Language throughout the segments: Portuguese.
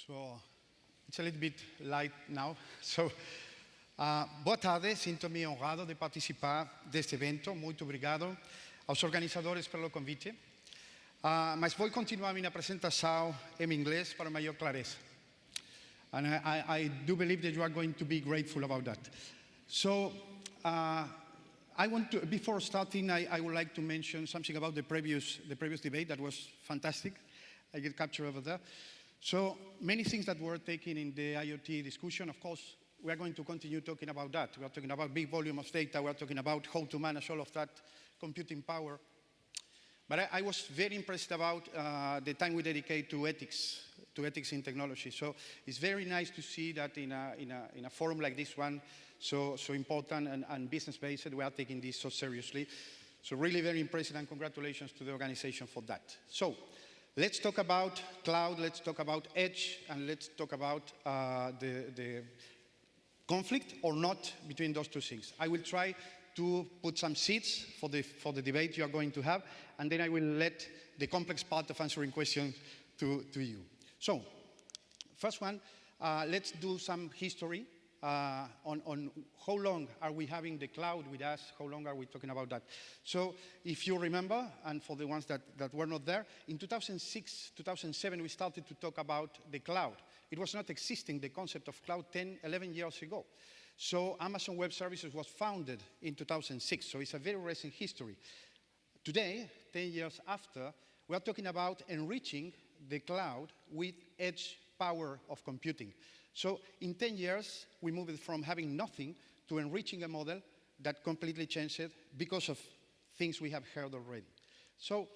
So it's a little bit light now. So, boa tarde, sinto-me honrado de participar deste evento. Muito obrigado aos organizadores pelo convite. Mas vou continuar minha apresentação em inglês para maior clareza. And I do believe that you are going to be grateful about that. So, I want to, before starting, I would like to mention something about the previous debate that was fantastic. I get captured over there. So many things that were taken in the IoT discussion. Of course, we are going to continue talking about that. We are talking about big volume of data. We are talking about how to manage all of that computing power. But I was very impressed about the time we dedicate to ethics in technology. So it's very nice to see that in a forum like this one, so important and business-based, we are taking this so seriously. So really very impressive, and congratulations to the organization for that. So let's talk about cloud, let's talk about edge, and let's talk about the conflict or not between those two things. I will try to put some seeds for the debate you are going to have, and then I will let the complex part of answering questions to you. So, first one, let's do some history on how long are we having the cloud with us, how long are we talking about that. So, if you remember, and for the ones that were not there, in 2006, 2007, we started to talk about the cloud. It was not existing, the concept of cloud 10, 11 years ago. So Amazon Web Services was founded in 2006, so it's a very recent history. Today, 10 years after, we are talking about enriching the cloud with edge power of computing. So in 10 years, we moved from having nothing to enriching a model that completely changed it because of things we have heard already. So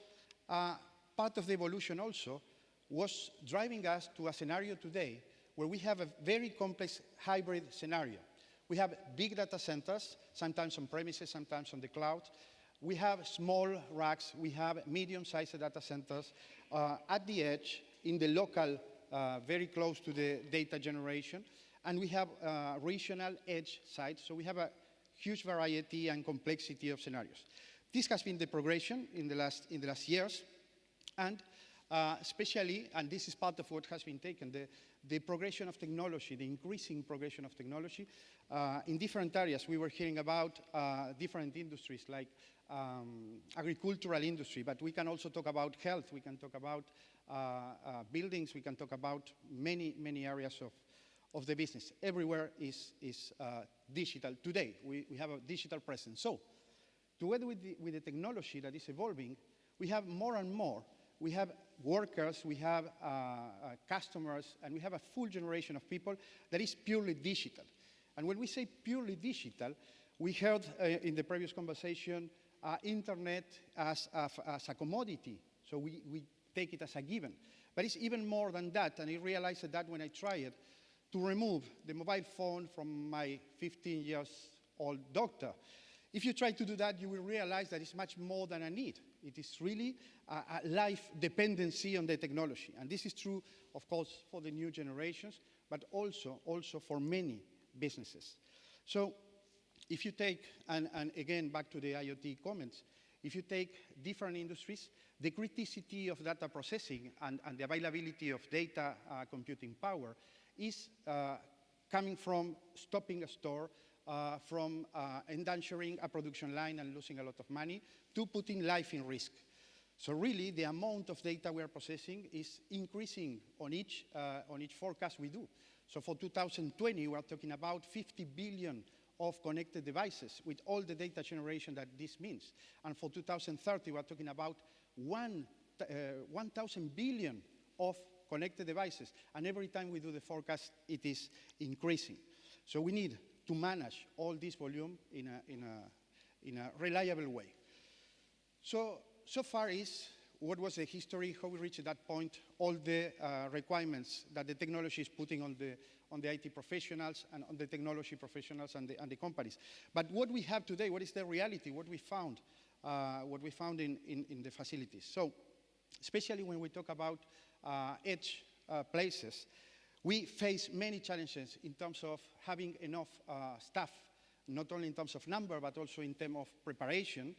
part of the evolution also was driving us to a scenario today where we have a very complex hybrid scenario. We have big data centers, sometimes on premises, sometimes on the cloud. We have small racks. We have medium-sized data centers at the edge, in the local, very close to the data generation. And we have regional edge sites. So we have a huge variety and complexity of scenarios. This has been the progression in the last years. And especially, and this is part of what has been taken, the progression of technology, the increasing progression of technology in different areas. We were hearing about different industries like agricultural industry, but we can also talk about health, we can talk about buildings, we can talk about many areas of the business. Everywhere is digital today. We have a digital presence. So, together with the technology that is evolving, we have more and more. We have workers, we have customers, and we have a full generation of people that is purely digital. And when we say purely digital, we heard in the previous conversation internet as a commodity. So we take it as a given. But it's even more than that, and I realized that when I tried to remove the mobile phone from my 15-year-old daughter. If you try to do that, you will realize that it's much more than a need. It is really a life dependency on the technology. And this is true, of course, for the new generations, but also for many businesses. So if you take, and again, back to the IoT comments, if you take different industries, the criticity of data processing and the availability of data computing power is coming from stopping a store, from endangering a production line and losing a lot of money, to putting life in risk. So really, the amount of data we are processing is increasing on each forecast we do. So for 2020, we are talking about 50 billion of connected devices with all the data generation that this means. And for 2030, we are talking about 1,000 billion of connected devices. And every time we do the forecast, it is increasing. So we need to manage all this volume in a reliable way. So far is what was the history, how we reached that point, all the requirements that the technology is putting on the IT professionals and on the technology professionals and the companies. But what we have today, what is the reality, what we found in the facilities. So especially when we talk about edge places, we face many challenges in terms of having enough staff, not only in terms of number, but also in terms of preparation,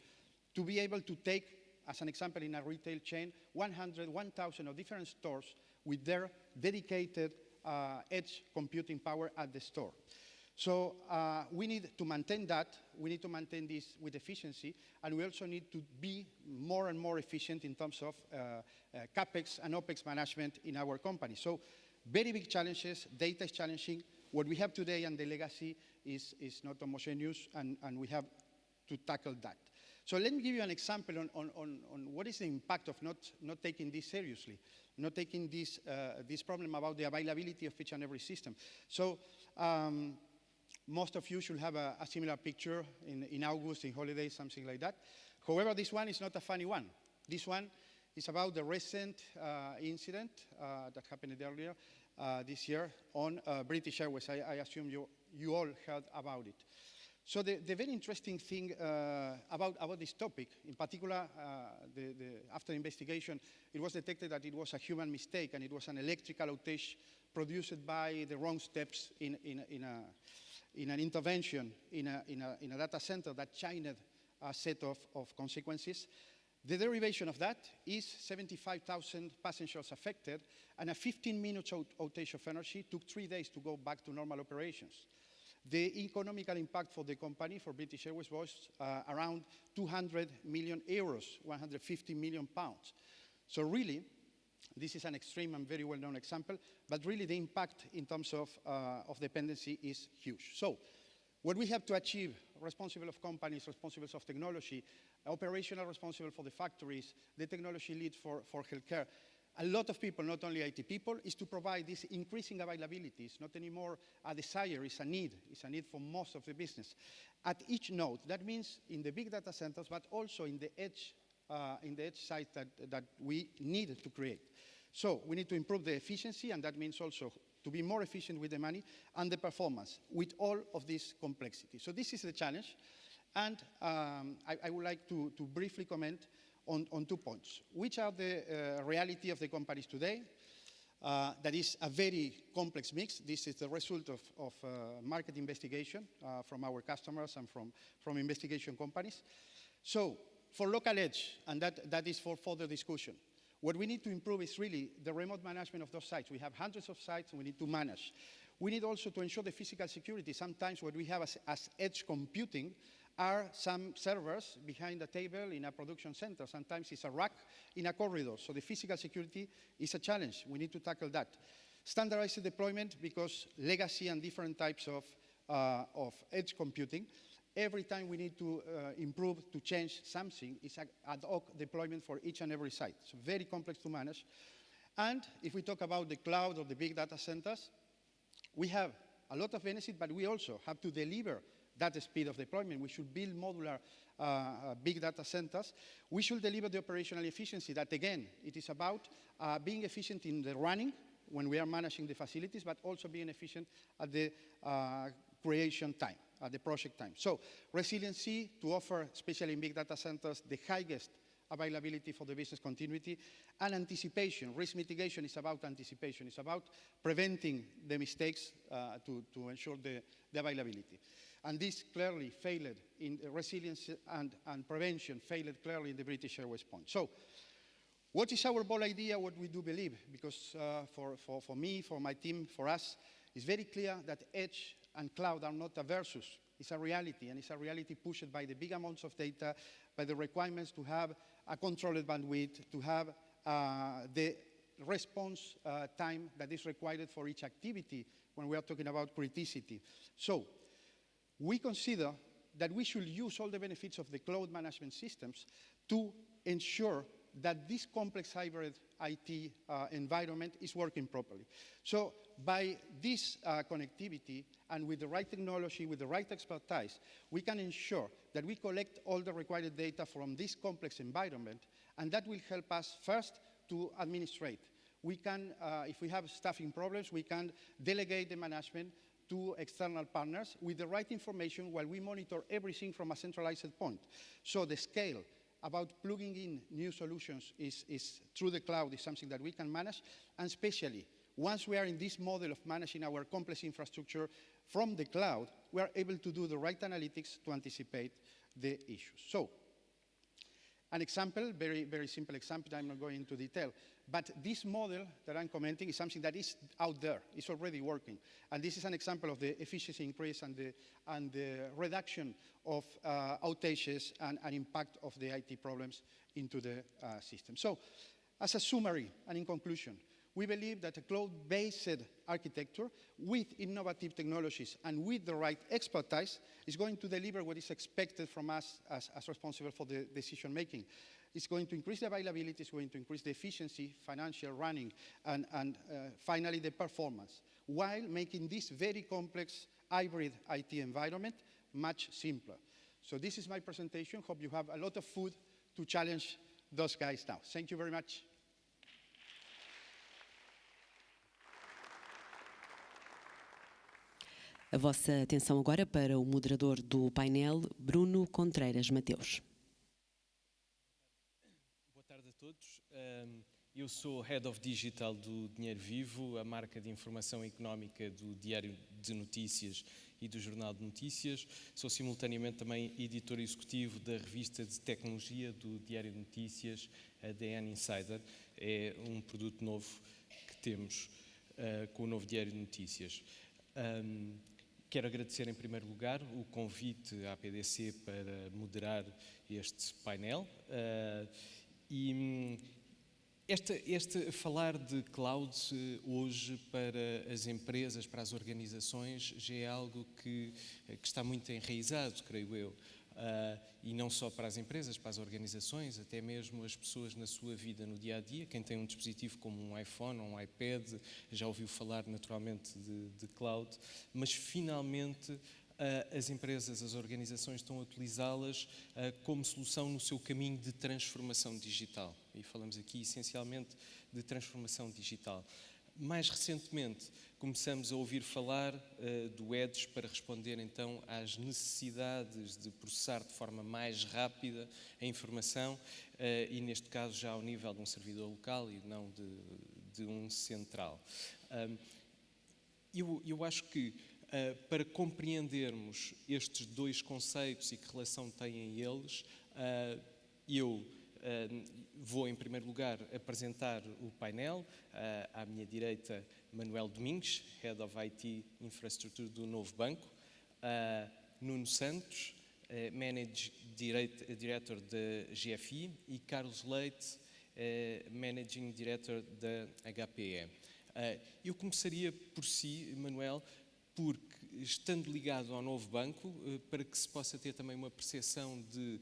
to be able to take, as an example in a retail chain, 1,000 of different stores with their dedicated edge computing power at the store. So we need to maintain that. We need to maintain this with efficiency, and we also need to be more and more efficient in terms of CapEx and OpEx management in our company. So very big challenges. Data is challenging. What we have today and the legacy is not homogeneous, and we have to tackle that. So let me give you an example on what is the impact of not taking this seriously, not taking this problem about the availability of each and every system. So most of you should have a similar picture in August, in holidays, something like that. However, this one is not a funny one. This one is about the recent incident that happened earlier this year on British Airways. I assume you all heard about it. So the very interesting thing about this topic, in particular, after investigation, it was detected that it was a human mistake, and it was an electrical outage produced by the wrong steps in an intervention in a data center that changed a set of consequences. The derivation of that is 75,000 passengers affected, and a 15-minute outage of energy took 3 days to go back to normal operations. The economical impact for the company, for British Airways, was around 200 million euros, 150 million pounds. So really, this is an extreme and very well-known example, but really the impact in terms of dependency is huge. So what we have to achieve, responsible of companies, responsible of technology, operational responsible for the factories, the technology lead for healthcare, a lot of people, not only IT people, is to provide this increasing availability. It's not anymore a desire, it's a need. It's a need for most of the business. At each node, that means in the big data centers, but also in the edge site that we need to create. So we need to improve the efficiency, and that means also to be more efficient with the money and the performance with all of this complexity. So this is the challenge, and I would like to briefly comment on 2 points. Which are the reality of the companies today? That is a very complex mix. This is the result of market investigation from our customers and from investigation companies. So for local edge, and that is for further discussion, what we need to improve is really the remote management of those sites. We have hundreds of sites we need to manage. We need also to ensure the physical security. Sometimes what we have as edge computing are some servers behind a table in a production center. Sometimes it's a rack in a corridor. So the physical security is a challenge. We need to tackle that. Standardized deployment, because legacy and different types of edge computing, every time we need to improve, to change something, it's an ad hoc deployment for each and every site. So very complex to manage. And if we talk about the cloud or the big data centers, we have a lot of benefit, but we also have to deliver that speed of deployment. We should build modular big data centers. We should deliver the operational efficiency. That, again, it is about being efficient in the running when we are managing the facilities, but also being efficient at the creation time, at the project time. So resiliency to offer, especially in big data centers, the highest availability for the business continuity, and anticipation. Risk mitigation is about anticipation. It's about preventing the mistakes to ensure the availability. And this clearly failed in resilience and prevention, failed clearly in the British Airways point. So what is our bold idea, what we do believe? Because for me, for my team, for us, it's very clear that edge and cloud are not a versus. It's a reality, and it's a reality pushed by the big amounts of data, by the requirements to have a controlled bandwidth, to have the response time that is required for each activity when we are talking about criticity. So we consider that we should use all the benefits of the cloud management systems to ensure that this complex hybrid IT environment is working properly. So by this connectivity and with the right technology, with the right expertise, we can ensure that we collect all the required data from this complex environment, and that will help us first to administrate. We can, if we have staffing problems, we can delegate the management to external partners with the right information while we monitor everything from a centralized point. So the scale about plugging in new solutions is through the cloud is something that we can manage, and especially once we are in this model of managing our complex infrastructure from the cloud, we are able to do the right analytics to anticipate the issues. So an example, very, very simple example, I'm not going into detail, but this model that I'm commenting is something that is out there, it's already working. And this is an example of the efficiency increase and the reduction of outages and impact of the IT problems into the system. So, as a summary and in conclusion, we believe that a cloud-based architecture with innovative technologies and with the right expertise is going to deliver what is expected from us as responsible for the decision making. It's going to increase the availability, it's going to increase the efficiency, financial running, and finally the performance, while making this very complex hybrid IT environment much simpler. So this is my presentation. Hope you have a lot of food to challenge those guys now. Thank you very much. A vossa atenção agora para o moderador do painel, Bruno Contreiras Mateus. Boa tarde a todos. Eu sou Head of Digital do Dinheiro Vivo, a marca de informação económica do Diário de Notícias e do Jornal de Notícias. Sou simultaneamente também editor executivo da revista de tecnologia do Diário de Notícias, a DN Insider. É um produto novo que temos com o novo Diário de Notícias. Quero agradecer em primeiro lugar o convite à PDC para moderar este painel falar de cloud hoje para as empresas, para as organizações, já é algo que está muito enraizado, creio eu. E não só para as empresas, para as organizações, até mesmo as pessoas na sua vida no dia-a-dia. Quem tem um dispositivo como um iPhone ou um iPad já ouviu falar naturalmente de cloud, mas finalmente as empresas, as organizações estão a utilizá-las como solução no seu caminho de transformação digital. E falamos aqui essencialmente de transformação digital. Mais recentemente, começamos a ouvir falar do Edge para responder então às necessidades de processar de forma mais rápida a informação e neste caso já ao nível de um servidor local e não de um central. Eu acho que para compreendermos estes dois conceitos e que relação têm eles, vou, em primeiro lugar, apresentar o painel. À minha direita, Manuel Domingues, Head of IT Infrastructure do Novo Banco. Nuno Santos, Managing Director da GFI. E Carlos Leite, Managing Director da HPE. Eu começaria por si, Manuel, porque estando ligado ao Novo Banco, para que se possa ter também uma percepção de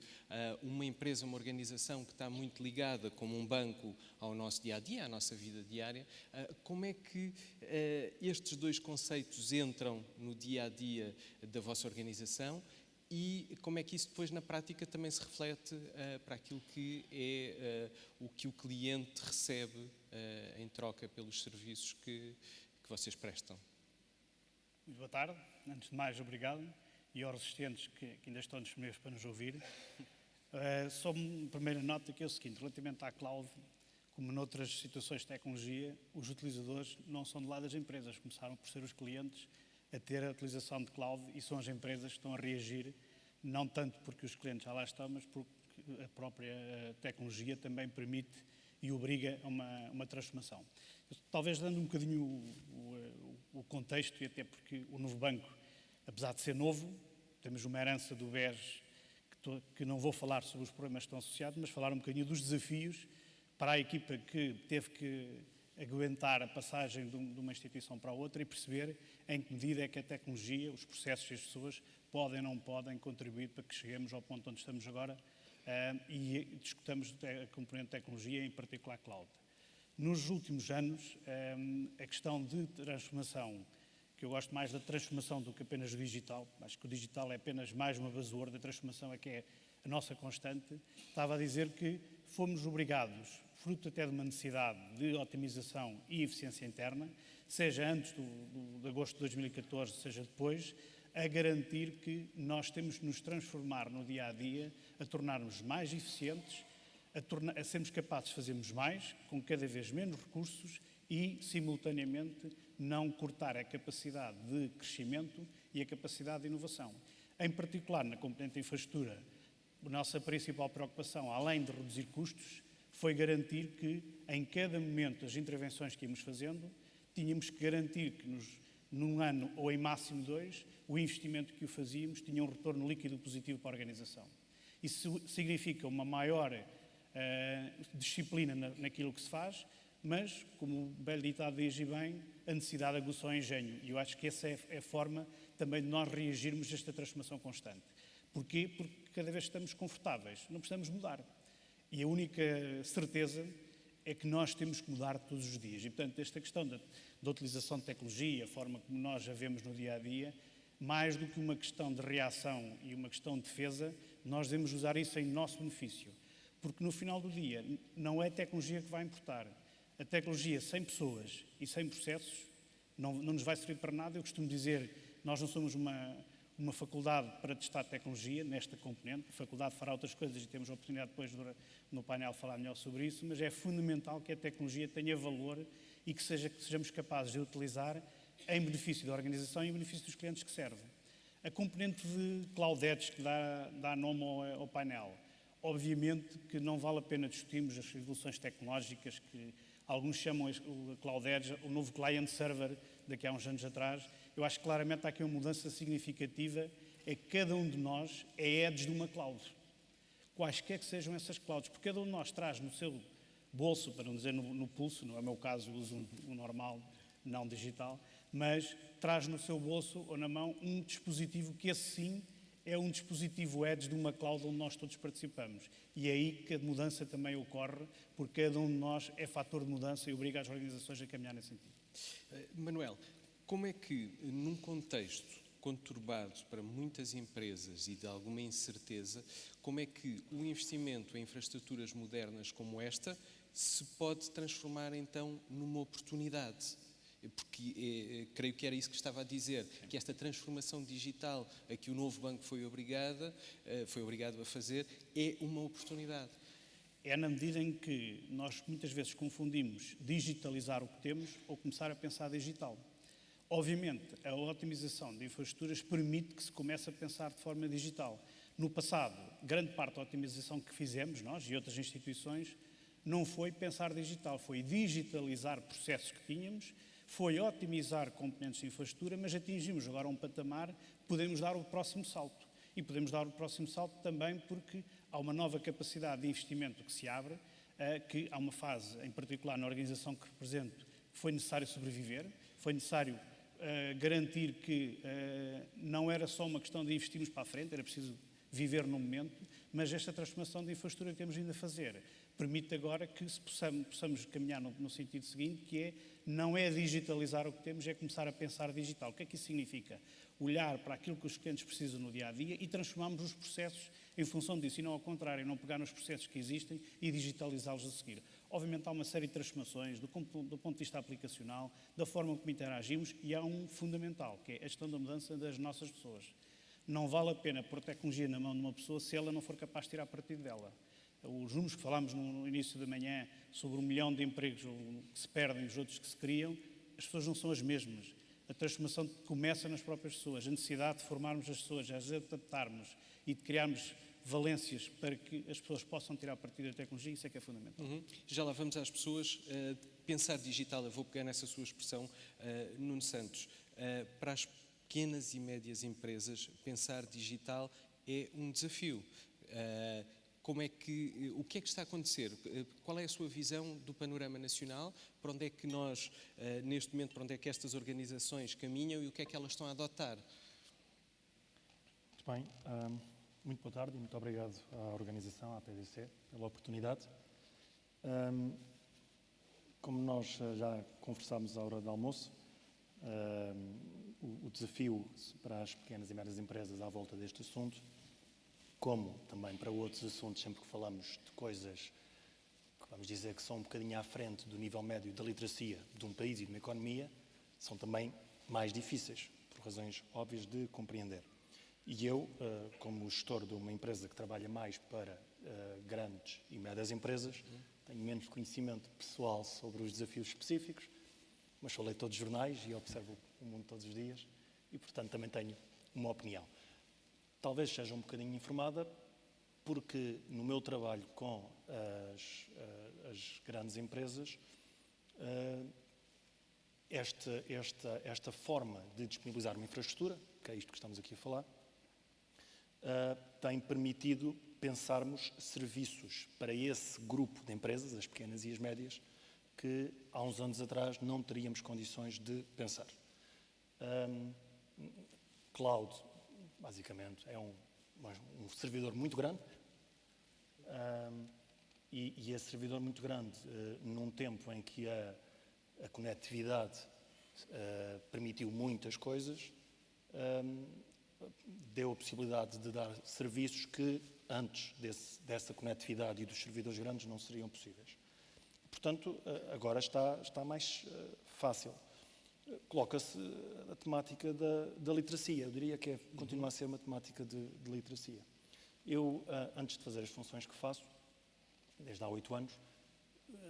uma empresa, uma organização que está muito ligada como um banco ao nosso dia-a-dia, à nossa vida diária, como é que estes dois conceitos entram no dia-a-dia da vossa organização e como é que isso depois na prática também se reflete para aquilo que é o que o cliente recebe em troca pelos serviços que vocês prestam? Muito boa tarde. Antes de mais, obrigado. E aos resistentes que ainda estão disponíveis para nos ouvir. Só uma primeira nota que é o seguinte, relativamente à cloud, como noutras situações de tecnologia, os utilizadores não são de lá das empresas, começaram por ser os clientes a ter a utilização de cloud e são as empresas que estão a reagir, não tanto porque os clientes já lá estão, mas porque a própria tecnologia também permite e obriga a uma transformação. Talvez dando um bocadinho o contexto, e até porque o Novo Banco, apesar de ser novo, temos uma herança do BES, que não vou falar sobre os problemas que estão associados, mas falar um bocadinho dos desafios para a equipa que teve que aguentar a passagem de uma instituição para a outra e perceber em que medida é que a tecnologia, os processos e as pessoas podem ou não podem contribuir para que cheguemos ao ponto onde estamos agora e discutamos a componente de tecnologia, em particular cloud. Nos últimos anos, a questão de transformação, que eu gosto mais da transformação do que apenas do digital, acho que o digital é apenas mais uma buzzword, a transformação é que é a nossa constante, estava a dizer que fomos obrigados, fruto até de uma necessidade de otimização e eficiência interna, seja antes de agosto de 2014, seja depois, a garantir que nós temos de nos transformar no dia-a-dia, a tornarmos mais eficientes, a sermos capazes de fazermos mais, com cada vez menos recursos e, simultaneamente, não cortar a capacidade de crescimento e a capacidade de inovação. Em particular, na componente de infraestrutura, a nossa principal preocupação, além de reduzir custos, foi garantir que, em cada momento das intervenções que íamos fazendo, tínhamos que garantir que num ano ou em máximo 2, o investimento que o fazíamos tinha um retorno líquido positivo para a organização. Isso significa uma maior disciplina naquilo que se faz, mas, como o belo ditado diz bem, a necessidade aguçou o engenho. E eu acho que essa é a forma também de nós reagirmos a esta transformação constante. Porquê? Porque cada vez estamos confortáveis, não precisamos mudar. E a única certeza é que nós temos que mudar todos os dias. E, portanto, esta questão da utilização de tecnologia, a forma como nós a vemos no dia-a-dia, mais do que uma questão de reação e uma questão de defesa, nós devemos usar isso em nosso benefício. Porque, no final do dia, não é a tecnologia que vai importar. A tecnologia sem pessoas e sem processos não nos vai servir para nada. Eu costumo dizer, nós não somos uma faculdade para testar tecnologia nesta componente. A faculdade fará outras coisas e temos a oportunidade depois no painel falar melhor sobre isso, mas é fundamental que a tecnologia tenha valor e que sejamos capazes de utilizar em benefício da organização e em benefício dos clientes que servem. A componente de Cloud Edge que dá nome ao painel, obviamente que não vale a pena discutirmos as evoluções tecnológicas que alguns chamam o Cloud Edge o novo client server daqui a uns anos atrás. Eu acho que claramente há aqui uma mudança significativa, é que cada um de nós é edge de uma cloud. Quaisquer que sejam essas clouds, porque cada um de nós traz no seu bolso, para não dizer no pulso, não é o meu caso, eu uso um normal, não digital, mas traz no seu bolso ou na mão um dispositivo que esse sim é um dispositivo edge de uma cloud onde nós todos participamos. E é aí que a mudança também ocorre, porque cada um de nós é fator de mudança e obriga as organizações a caminhar nesse sentido. Manuel, como é que, num contexto conturbado para muitas empresas e de alguma incerteza, como é que o investimento em infraestruturas modernas como se pode transformar então numa oportunidade? Porque creio que era isso que estava a dizer, que esta transformação digital a que o novo banco foi obrigado a fazer é uma oportunidade. É na medida em que nós muitas vezes confundimos digitalizar o que temos ou começar a pensar digital. Obviamente, a otimização de infraestruturas permite que se comece a pensar de forma digital. No passado, grande parte da otimização que fizemos, nós e outras instituições, não foi pensar digital, foi digitalizar processos que tínhamos, foi otimizar componentes de infraestrutura, mas atingimos agora um patamar, podemos dar o próximo salto. E podemos dar o próximo salto também porque há uma nova capacidade de investimento que se abre, que há uma fase, em particular na organização que represento, foi necessário sobreviver, foi necessário garantir que não era só uma questão de investirmos para a frente, era preciso viver no momento, mas esta transformação de infraestrutura que temos vindo a fazer permite agora que possamos caminhar no sentido seguinte, que é, não é digitalizar o que temos, é começar a pensar digital. O que é que isso significa? Olhar para aquilo que os clientes precisam no dia-a-dia e transformarmos os processos em função disso, e não ao contrário, não pegar nos processos que existem e digitalizá-los a seguir. Obviamente há uma série de transformações do ponto de vista aplicacional, da forma como interagimos, e há um fundamental, que é a questão da mudança das nossas pessoas. Não vale a pena pôr tecnologia na mão de uma pessoa se ela não for capaz de tirar partido dela. Os números que falámos no início da manhã sobre 1 milhão de empregos que se perdem e os outros que se criam, as pessoas não são as mesmas. A transformação começa nas próprias pessoas. A necessidade de formarmos as pessoas, de as adaptarmos e de criarmos valências para que as pessoas possam tirar partido da tecnologia, isso é que é fundamental. Já lá vamos às pessoas. Pensar digital, eu vou pegar nessa sua expressão, Nuno Santos. Para as pequenas e médias empresas, pensar digital é um desafio. O que é que está a acontecer? Qual é a sua visão do panorama nacional? Para onde é que nós, neste momento, para onde é que estas organizações caminham e o que é que elas estão a adotar? Muito bem. Muito boa tarde e muito obrigado à organização, à PDC, pela oportunidade. Como nós já conversámos à hora do almoço, o desafio para as pequenas e médias empresas à volta deste assunto, como também para outros assuntos, sempre que falamos de coisas que vamos dizer que são um bocadinho à frente do nível médio da literacia de um país e de uma economia, são também mais difíceis, por razões óbvias de compreender. E eu, como gestor de uma empresa que trabalha mais para grandes e médias empresas, tenho menos conhecimento pessoal sobre os desafios específicos, mas sou leitor de jornais e observo o mundo todos os dias e, portanto, também tenho uma opinião. Talvez seja um bocadinho informada porque no meu trabalho com as grandes empresas, esta forma de disponibilizar uma infraestrutura, que é isto que estamos aqui a falar, tem permitido pensarmos serviços para esse grupo de empresas, as pequenas e as médias, que há uns anos atrás não teríamos condições de pensar. Cloud, basicamente, é um servidor muito grande, e esse servidor muito grande, num tempo em que a conectividade permitiu muitas coisas, deu a possibilidade de dar serviços que antes dessa conectividade e dos servidores grandes não seriam possíveis. Portanto, agora está mais fácil. Coloca-se a temática da literacia. Eu diria que continua a ser uma temática de literacia. Eu, antes de fazer as funções que faço, desde há 8 anos,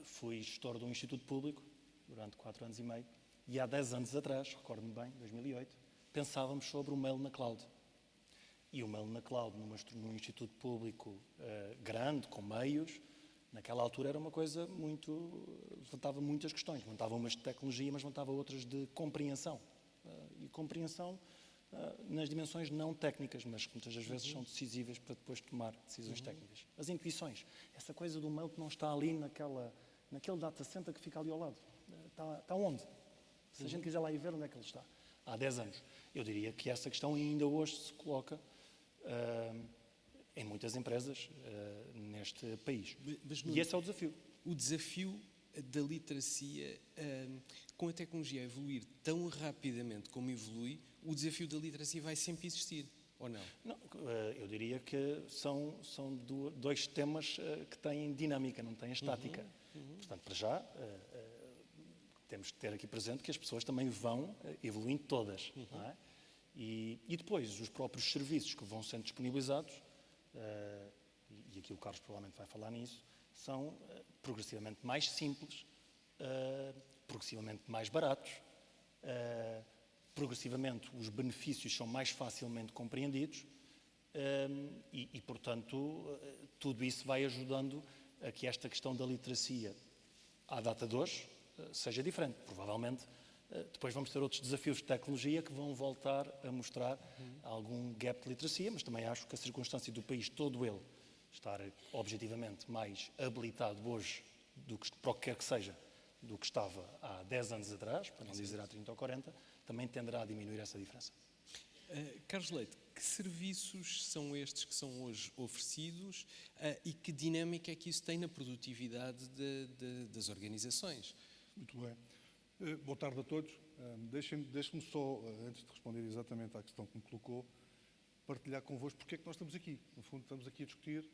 fui gestor de um instituto público durante 4 anos e meio, e há 10 anos atrás, recordo-me bem, 2008, pensávamos sobre o mail na cloud. E o mail na cloud, num instituto público grande, com meios, naquela altura era uma coisa levantava muitas questões. Levantava umas de tecnologia, mas levantava outras de compreensão. E compreensão nas dimensões não técnicas, mas que muitas das vezes são decisivas para depois tomar decisões técnicas. As intuições. Essa coisa do mail que não está ali naquele data center que fica ali ao lado. Está onde? Se a gente quiser lá ir ver onde é que ele está. Há 10 anos. Eu diria que essa questão ainda hoje se coloca em muitas empresas neste país. E esse é o desafio. O desafio da literacia, com a tecnologia a evoluir tão rapidamente como evolui, o desafio da literacia vai sempre existir, ou não? Não, eu diria que são dois temas que têm dinâmica, não têm estática. Portanto, para já, temos que ter aqui presente que as pessoas também vão evoluindo todas. Não é? E depois, os próprios serviços que vão sendo disponibilizados, e aqui o Carlos provavelmente vai falar nisso, são progressivamente mais simples, progressivamente mais baratos, progressivamente os benefícios são mais facilmente compreendidos e, portanto, tudo isso vai ajudando a que esta questão da literacia à data de hoje seja diferente. Provavelmente depois vamos ter outros desafios de tecnologia que vão voltar a mostrar algum gap de literacia, mas também acho que a circunstância do país todo ele estar objetivamente mais habilitado hoje para o que quer que seja do que estava há 10 anos atrás, para não dizer há 30 ou 40, também tenderá a diminuir essa diferença. Carlos Leite, que serviços são estes que são hoje oferecidos e que dinâmica é que isso tem na produtividade das organizações? Muito bem. Boa tarde a todos. Deixe-me só, antes de responder exatamente à questão que me colocou, partilhar convosco porque é que nós estamos aqui. No fundo, estamos aqui a discutir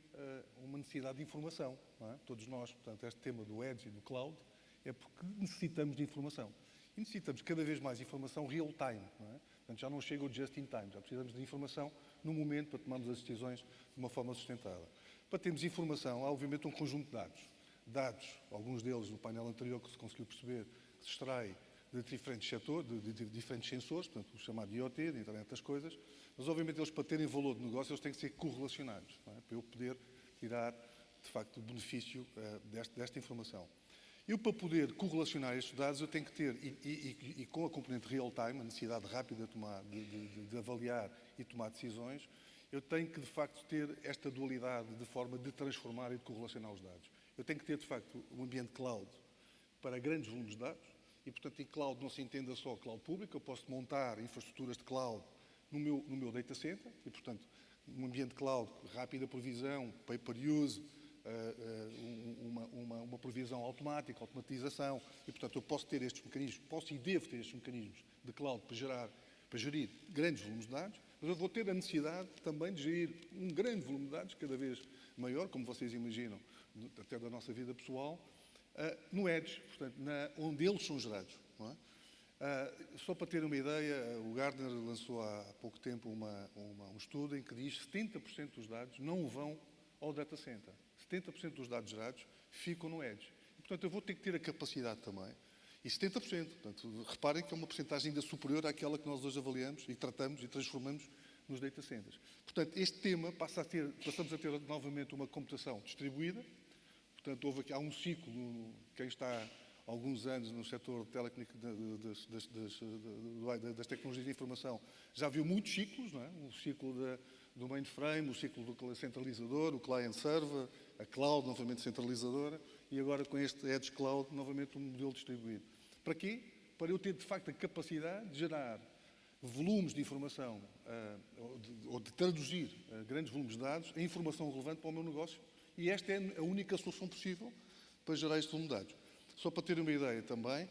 uma necessidade de informação. Não é? Todos nós, portanto, este tema do Edge e do Cloud é porque necessitamos de informação. E necessitamos cada vez mais informação real-time. Não é? Portanto, já não chega o just-in-time, já precisamos de informação no momento para tomarmos as decisões de uma forma sustentada. Para termos informação, há obviamente um conjunto de dados. Dados, alguns deles no painel anterior que se conseguiu perceber, que se extrai de diferentes setores, de diferentes sensores, portanto, o chamado IoT, de Internet das Coisas, mas obviamente eles para terem valor de negócio, eles têm que ser correlacionados, não é? Para eu poder tirar, de facto, o benefício desta informação. Eu, para poder correlacionar estes dados, eu tenho que ter, e com a componente real-time, a necessidade rápida de avaliar e tomar decisões, eu tenho que, de facto, ter esta dualidade de forma de transformar e de correlacionar os dados. Eu tenho que ter, de facto, um ambiente cloud para grandes volumes de dados, e, portanto, em cloud não se entenda só cloud público, eu posso montar infraestruturas de cloud no meu data center, e, portanto, um ambiente cloud, rápida provisão, pay-per-use, uma provisão automática, automatização, e, portanto, eu posso ter estes mecanismos, posso e devo ter estes mecanismos de cloud para gerir grandes volumes de dados, mas eu vou ter a necessidade também de gerir um grande volume de dados, cada vez maior, como vocês imaginam, até da nossa vida pessoal, no Edge, portanto, onde eles são gerados. Não é? Só para ter uma ideia, o Gartner lançou há pouco tempo um estudo em que diz que 70% dos dados não vão ao data center. 70% dos dados gerados ficam no Edge. E, portanto, eu vou ter que ter a capacidade também. E 70%. Portanto, reparem que é uma porcentagem ainda superior àquela que nós hoje avaliamos e tratamos e transformamos nos data centers. Portanto, este tema passamos a ter novamente uma computação distribuída. Portanto, há um ciclo, quem está há alguns anos no setor das tecnologias de informação já viu muitos ciclos, não é? O ciclo do mainframe, o ciclo do centralizador, o client server, a cloud novamente centralizadora e agora com este Edge Cloud novamente um modelo distribuído. Para quê? Para eu ter de facto a capacidade de gerar volumes de informação ou de traduzir grandes volumes de dados em informação relevante para o meu negócio e esta é a única solução possível para gerar este volume de dados. Só para terem uma ideia também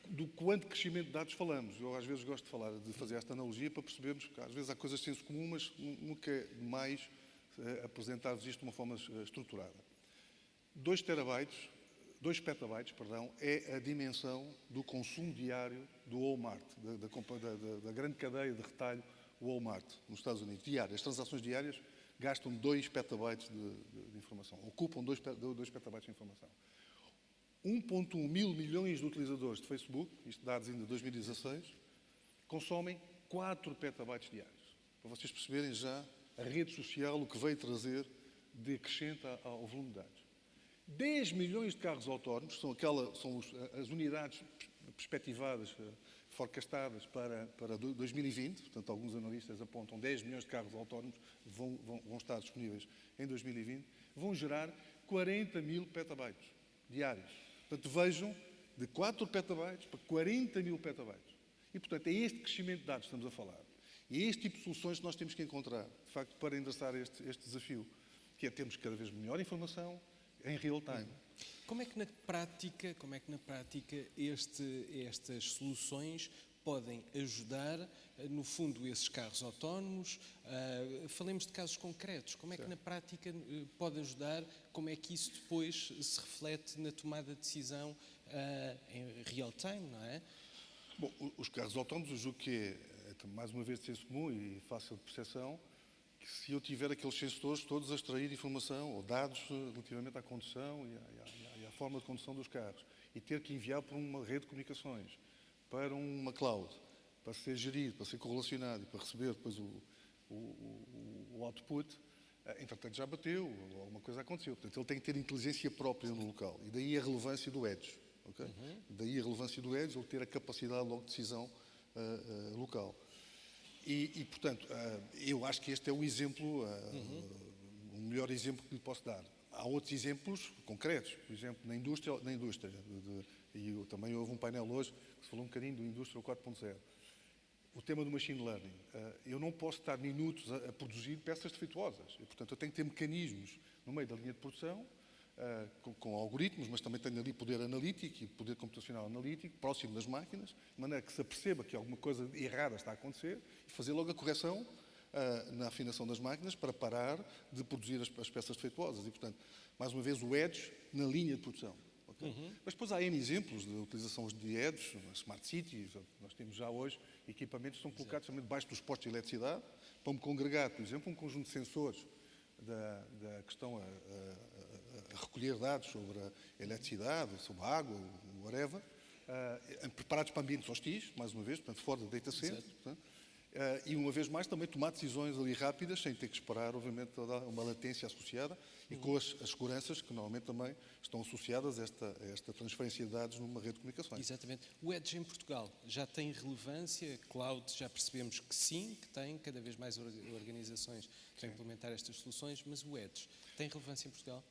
do quanto crescimento de dados falamos. Eu às vezes gosto de fazer esta analogia para percebermos que às vezes há coisas de senso comum, mas nunca é demais apresentar-vos isto de uma forma estruturada. 2 petabytes, é a dimensão do consumo diário do Walmart, da grande cadeia de retalho Walmart, nos Estados Unidos. Diário. As transações diárias gastam 2 petabytes de informação, ocupam 2 petabytes de informação. 1,1 mil milhões de utilizadores de Facebook, isto dados ainda de 2016, consomem 4 petabytes diários. Para vocês perceberem já a rede social, o que veio trazer de acrescente ao volume de dados. 10 milhões de carros autónomos, são as unidades perspectivadas, forecastadas para 2020, portanto alguns analistas apontam 10 milhões de carros autónomos vão estar disponíveis em 2020, vão gerar 40 mil petabytes diários. Portanto, vejam, de 4 petabytes para 40 mil petabytes. E, portanto, é este crescimento de dados que estamos a falar. E é este tipo de soluções que nós temos que encontrar, de facto, para endereçar este desafio, que é termos cada vez melhor informação em real time. Como é que na prática estas soluções podem ajudar, no fundo, esses carros autónomos? Falemos de casos concretos. Como é que na prática pode ajudar? Como é que isso depois se reflete na tomada de decisão em real time, não é? Bom, os carros autónomos, eu julgo que é mais uma vez de senso comum e fácil de percepção, que se eu tiver aqueles sensores todos a extrair informação ou dados relativamente à condução e à forma de condução dos carros e ter que enviar para uma rede de comunicações, para uma cloud, para ser gerido, para ser correlacionado e para receber depois o output, entretanto já bateu, alguma coisa aconteceu. Portanto, ele tem que ter inteligência própria no local. E daí a relevância do Edge. Okay? Daí a relevância do Edge, ele ter a capacidade logo de decisão local. E portanto, eu acho que este é o exemplo, o melhor exemplo que lhe posso dar. Há outros exemplos concretos, por exemplo, na indústria e também houve um painel hoje que se falou um bocadinho do Indústria 4.0. O tema do machine learning. Eu não posso estar minutos a produzir peças defeituosas. E, portanto, eu tenho que ter mecanismos no meio da linha de produção, com algoritmos, mas também tenho ali poder analítico e poder computacional analítico, próximo das máquinas, de maneira que se aperceba que alguma coisa errada está a acontecer e fazer logo a correção na afinação das máquinas para parar de produzir as peças defeituosas. E, portanto, mais uma vez, o Edge na linha de produção. Okay? Mas depois há N exemplos de utilização de Edge, Smart Cities. Nós temos já hoje equipamentos que são colocados também debaixo dos postos de eletricidade para me congregar, por exemplo, um conjunto de sensores da questão a recolher dados sobre a eletricidade, sobre a água, whatever, preparados para ambientes hostis, mais uma vez, portanto, fora da data center. E, uma vez mais, também tomar decisões ali rápidas, sem ter que esperar, obviamente, toda uma latência associada e com as seguranças que, normalmente, também estão associadas a esta transferência de dados numa rede de comunicações. Exatamente. O Edge em Portugal já tem relevância? Cloud, já percebemos que sim, que tem cada vez mais organizações para implementar estas soluções, mas o Edge tem relevância em Portugal?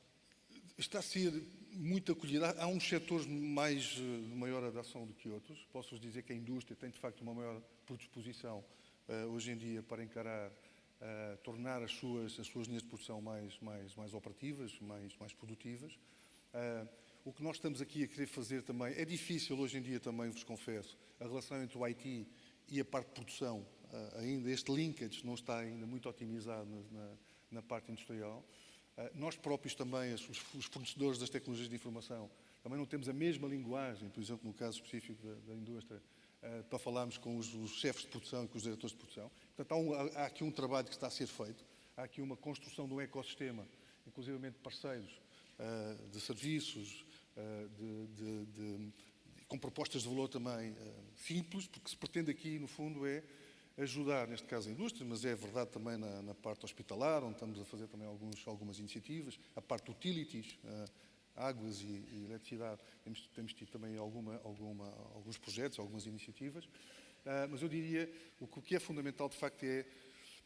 Está a ser muito acolhido. Há uns setores de maior adaptação do que outros. Posso-vos dizer que a indústria tem, de facto, uma maior predisposição hoje em dia para encarar, tornar as suas linhas de produção mais operativas, mais produtivas. O que nós estamos aqui a querer fazer também, é difícil hoje em dia também, vos confesso, a relação entre o IT e a parte de produção, ainda este linkage não está ainda muito otimizado na parte industrial. Nós próprios também, os fornecedores das tecnologias de informação, também não temos a mesma linguagem, por exemplo, no caso específico da indústria, para falarmos com os chefes de produção e com os diretores de produção. Portanto, há aqui um trabalho que está a ser feito, há aqui uma construção de um ecossistema, inclusivamente de parceiros, de serviços, com propostas de valor também simples, porque se pretende aqui, no fundo, é ajudar, neste caso, a indústria, mas é verdade também na parte hospitalar, onde estamos a fazer também algumas iniciativas, a parte de utilities, águas e eletricidade, temos tido também alguns projetos, algumas iniciativas, mas eu diria o que é fundamental, de facto, é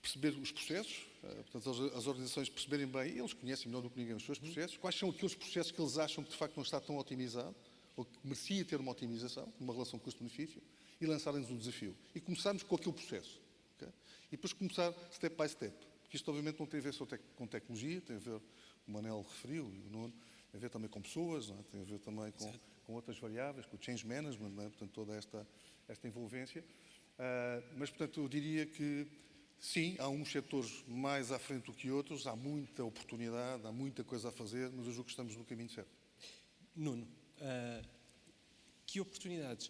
perceber os processos, portanto, as organizações perceberem bem, eles conhecem melhor do que ninguém os seus processos, quais são aqueles processos que eles acham que, de facto, não está tão otimizado, ou que merecia ter uma otimização, uma relação custo-benefício, e lançarem-nos um desafio. E começarmos com aquele processo. Okay? E depois começar step by step. Porque isto, obviamente, não tem a ver só com tecnologia, tem a ver, o Manel referiu, e o Nuno, tem a ver também com pessoas, não é? Tem a ver também com outras variáveis, com o change management, não é? Portanto, toda esta envolvência. Mas, portanto, eu diria que, sim, há uns setores mais à frente do que outros, há muita oportunidade, há muita coisa a fazer, mas eu julgo que estamos no caminho certo. Nuno, que oportunidades?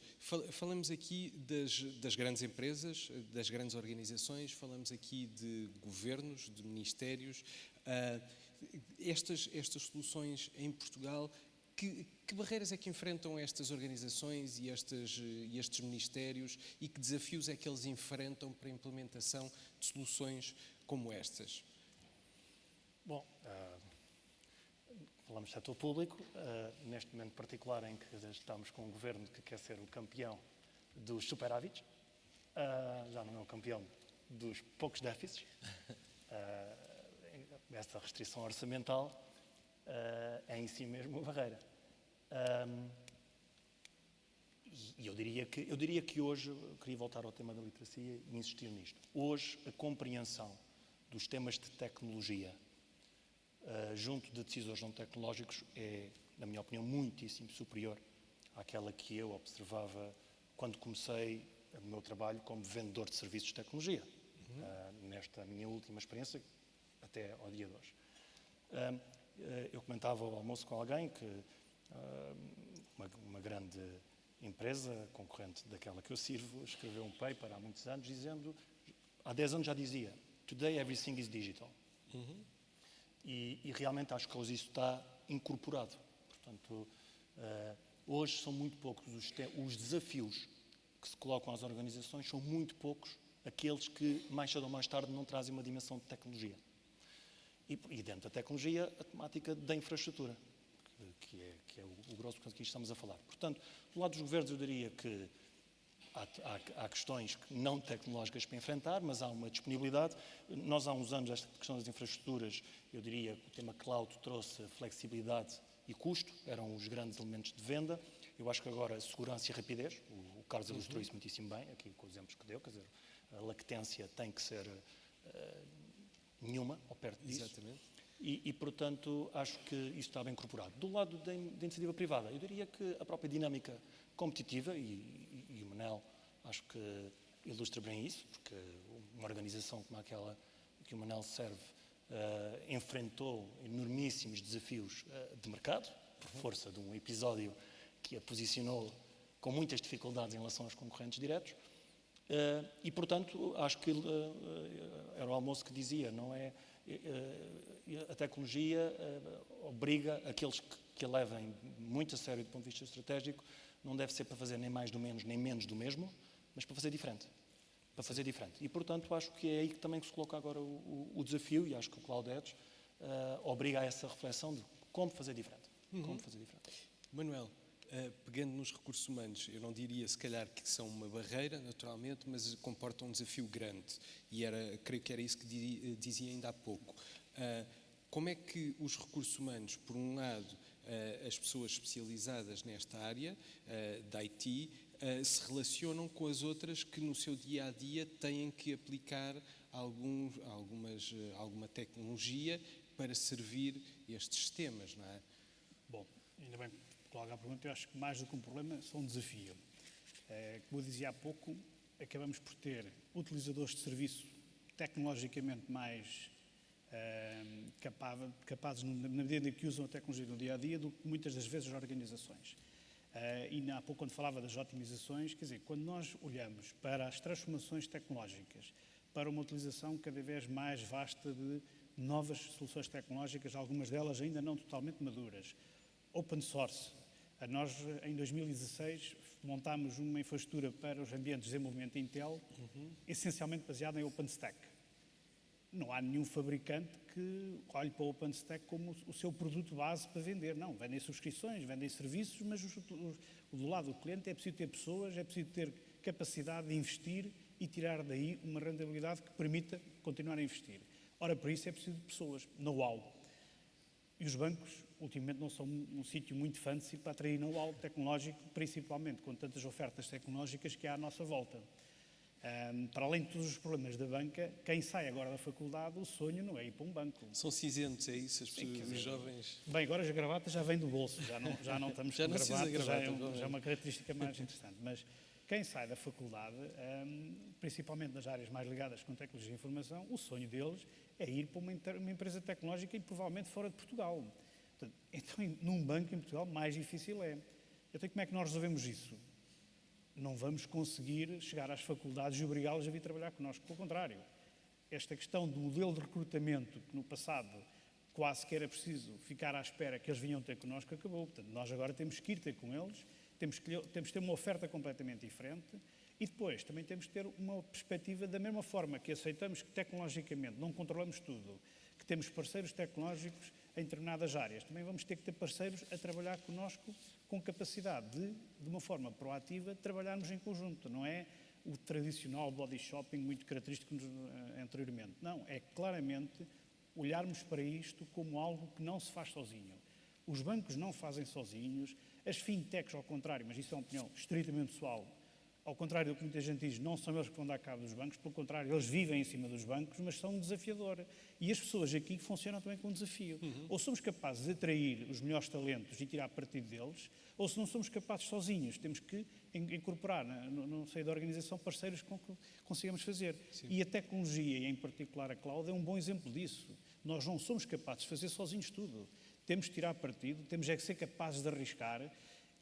Falamos aqui das grandes empresas, das grandes organizações, falamos aqui de governos, de ministérios. Estas soluções em Portugal, que barreiras é que enfrentam estas organizações e estes ministérios e que desafios é que eles enfrentam para a implementação de soluções como estas? Bom, falamos do setor público, neste momento particular em que estamos com um governo que quer ser o campeão dos superávites, já não é o campeão dos poucos déficits. Essa restrição orçamental é em si mesmo uma barreira. E eu diria que hoje, eu queria voltar ao tema da literacia e insistir nisto. Hoje, a compreensão dos temas de tecnologia junto de decisores não tecnológicos é, na minha opinião, muitíssimo superior àquela que eu observava quando comecei o meu trabalho como vendedor de serviços de tecnologia, nesta minha última experiência, até ao dia de hoje. Eu comentava ao almoço com alguém que uma grande empresa, concorrente daquela que eu sirvo, escreveu um paper há muitos anos dizendo, há 10 anos já dizia, "Today everything is digital". E realmente acho que hoje isso está incorporado. Portanto, hoje são muito poucos os desafios que se colocam às organizações, são muito poucos aqueles que, mais cedo ou mais tarde, não trazem uma dimensão de tecnologia. E dentro da tecnologia, a temática da infraestrutura, que é o grosso que aqui estamos a falar. Portanto, do lado dos governos, eu diria que há questões não tecnológicas para enfrentar, mas há uma disponibilidade. Nós, há uns anos, esta questão das infraestruturas, eu diria que o tema cloud trouxe flexibilidade e custo, eram os grandes elementos de venda. Eu acho que agora segurança e rapidez, o Carlos ilustrou isso muitíssimo bem, aqui com os exemplos que deu, quer dizer, a latência tem que ser nenhuma, ou perto disso. Exatamente. E, portanto, acho que isso está bem incorporado. Do lado da iniciativa privada, eu diria que a própria dinâmica competitiva, e o Manel acho que ilustra bem isso, porque uma organização como aquela que o Manel serve enfrentou enormíssimos desafios de mercado, por força de um episódio que a posicionou com muitas dificuldades em relação aos concorrentes diretos. E, portanto, acho que era o almoço que dizia, não é? A tecnologia obriga aqueles que a levem muito a sério do ponto de vista estratégico, não deve ser para fazer nem mais do menos, nem menos do mesmo, mas para fazer diferente. Para fazer diferente. E, portanto, acho que é aí que também se coloca agora o desafio, e acho que o Cloud Edge obriga a essa reflexão de como fazer diferente. Como fazer diferente. Manuel, pegando nos recursos humanos, eu não diria se calhar que são uma barreira, naturalmente, mas comportam um desafio grande. E creio que era isso que dizia ainda há pouco. Como é que os recursos humanos, por um lado, as pessoas especializadas nesta área da IT, se relacionam com as outras que no seu dia-a-dia têm que aplicar alguma tecnologia para servir estes sistemas, não é? Bom, ainda bem que coloca a pergunta, eu acho que mais do que um problema, são um desafio. Como eu dizia há pouco, acabamos por ter utilizadores de serviço tecnologicamente mais capazes, na medida em que usam a tecnologia no dia-a-dia, do que muitas das vezes as organizações. E há pouco, quando falava das otimizações, quer dizer, quando nós olhamos para as transformações tecnológicas, para uma utilização cada vez mais vasta de novas soluções tecnológicas, algumas delas ainda não totalmente maduras, open source. Nós, em 2016, montámos uma infraestrutura para os ambientes de desenvolvimento Intel, essencialmente baseada em OpenStack. Não há nenhum fabricante que olhe para o OpenStack como o seu produto base para vender. Não, vendem subscrições, vendem serviços, mas do lado do cliente é preciso ter pessoas, é preciso ter capacidade de investir e tirar daí uma rentabilidade que permita continuar a investir. Ora, para isso é preciso pessoas, know-how. E os bancos, ultimamente, não são um sítio muito fancy para atrair know-how tecnológico, principalmente com tantas ofertas tecnológicas que há à nossa volta. Para além de todos os problemas da banca, quem sai agora da faculdade, o sonho não é ir para um banco. São cinzentos, é isso? As pessoas, os jovens... Bem, agora as gravatas já vêm do bolso, já não estamos Já com não se usa gravatas, gravata, já é uma característica mais interessante. Mas quem sai da faculdade, principalmente nas áreas mais ligadas com tecnologia de informação, o sonho deles é ir para uma empresa tecnológica e provavelmente fora de Portugal. Portanto, então, num banco em Portugal, mais difícil é. Então, como é que nós resolvemos isso? Não vamos conseguir chegar às faculdades e obrigá-los a vir trabalhar connosco. Pelo contrário, esta questão do modelo de recrutamento, que no passado quase que era preciso ficar à espera que eles vinham ter connosco, acabou. Portanto, nós agora temos que ir ter com eles, temos que ter uma oferta completamente diferente e depois também temos que ter uma perspectiva da mesma forma que aceitamos que tecnologicamente não controlamos tudo, que temos parceiros tecnológicos em determinadas áreas. Também vamos ter que ter parceiros a trabalhar connosco com capacidade de uma forma proativa, trabalharmos em conjunto. Não é o tradicional body shopping muito característico anteriormente. Não, é claramente olharmos para isto como algo que não se faz sozinho. Os bancos não fazem sozinhos, as fintechs ao contrário, mas isso é uma opinião estritamente pessoal, ao contrário do que muita gente diz, não são eles que vão dar cabo dos bancos, pelo contrário, eles vivem em cima dos bancos, mas são um desafiador. E as pessoas aqui funcionam também com um desafio. Ou somos capazes de atrair os melhores talentos e tirar partido deles, ou se não somos capazes sozinhos, temos que incorporar no seio da organização parceiros com que consigamos fazer. Sim. E a tecnologia, e em particular a cloud, é um bom exemplo disso. Nós não somos capazes de fazer sozinhos tudo. Temos que tirar partido, temos é que ser capazes de arriscar.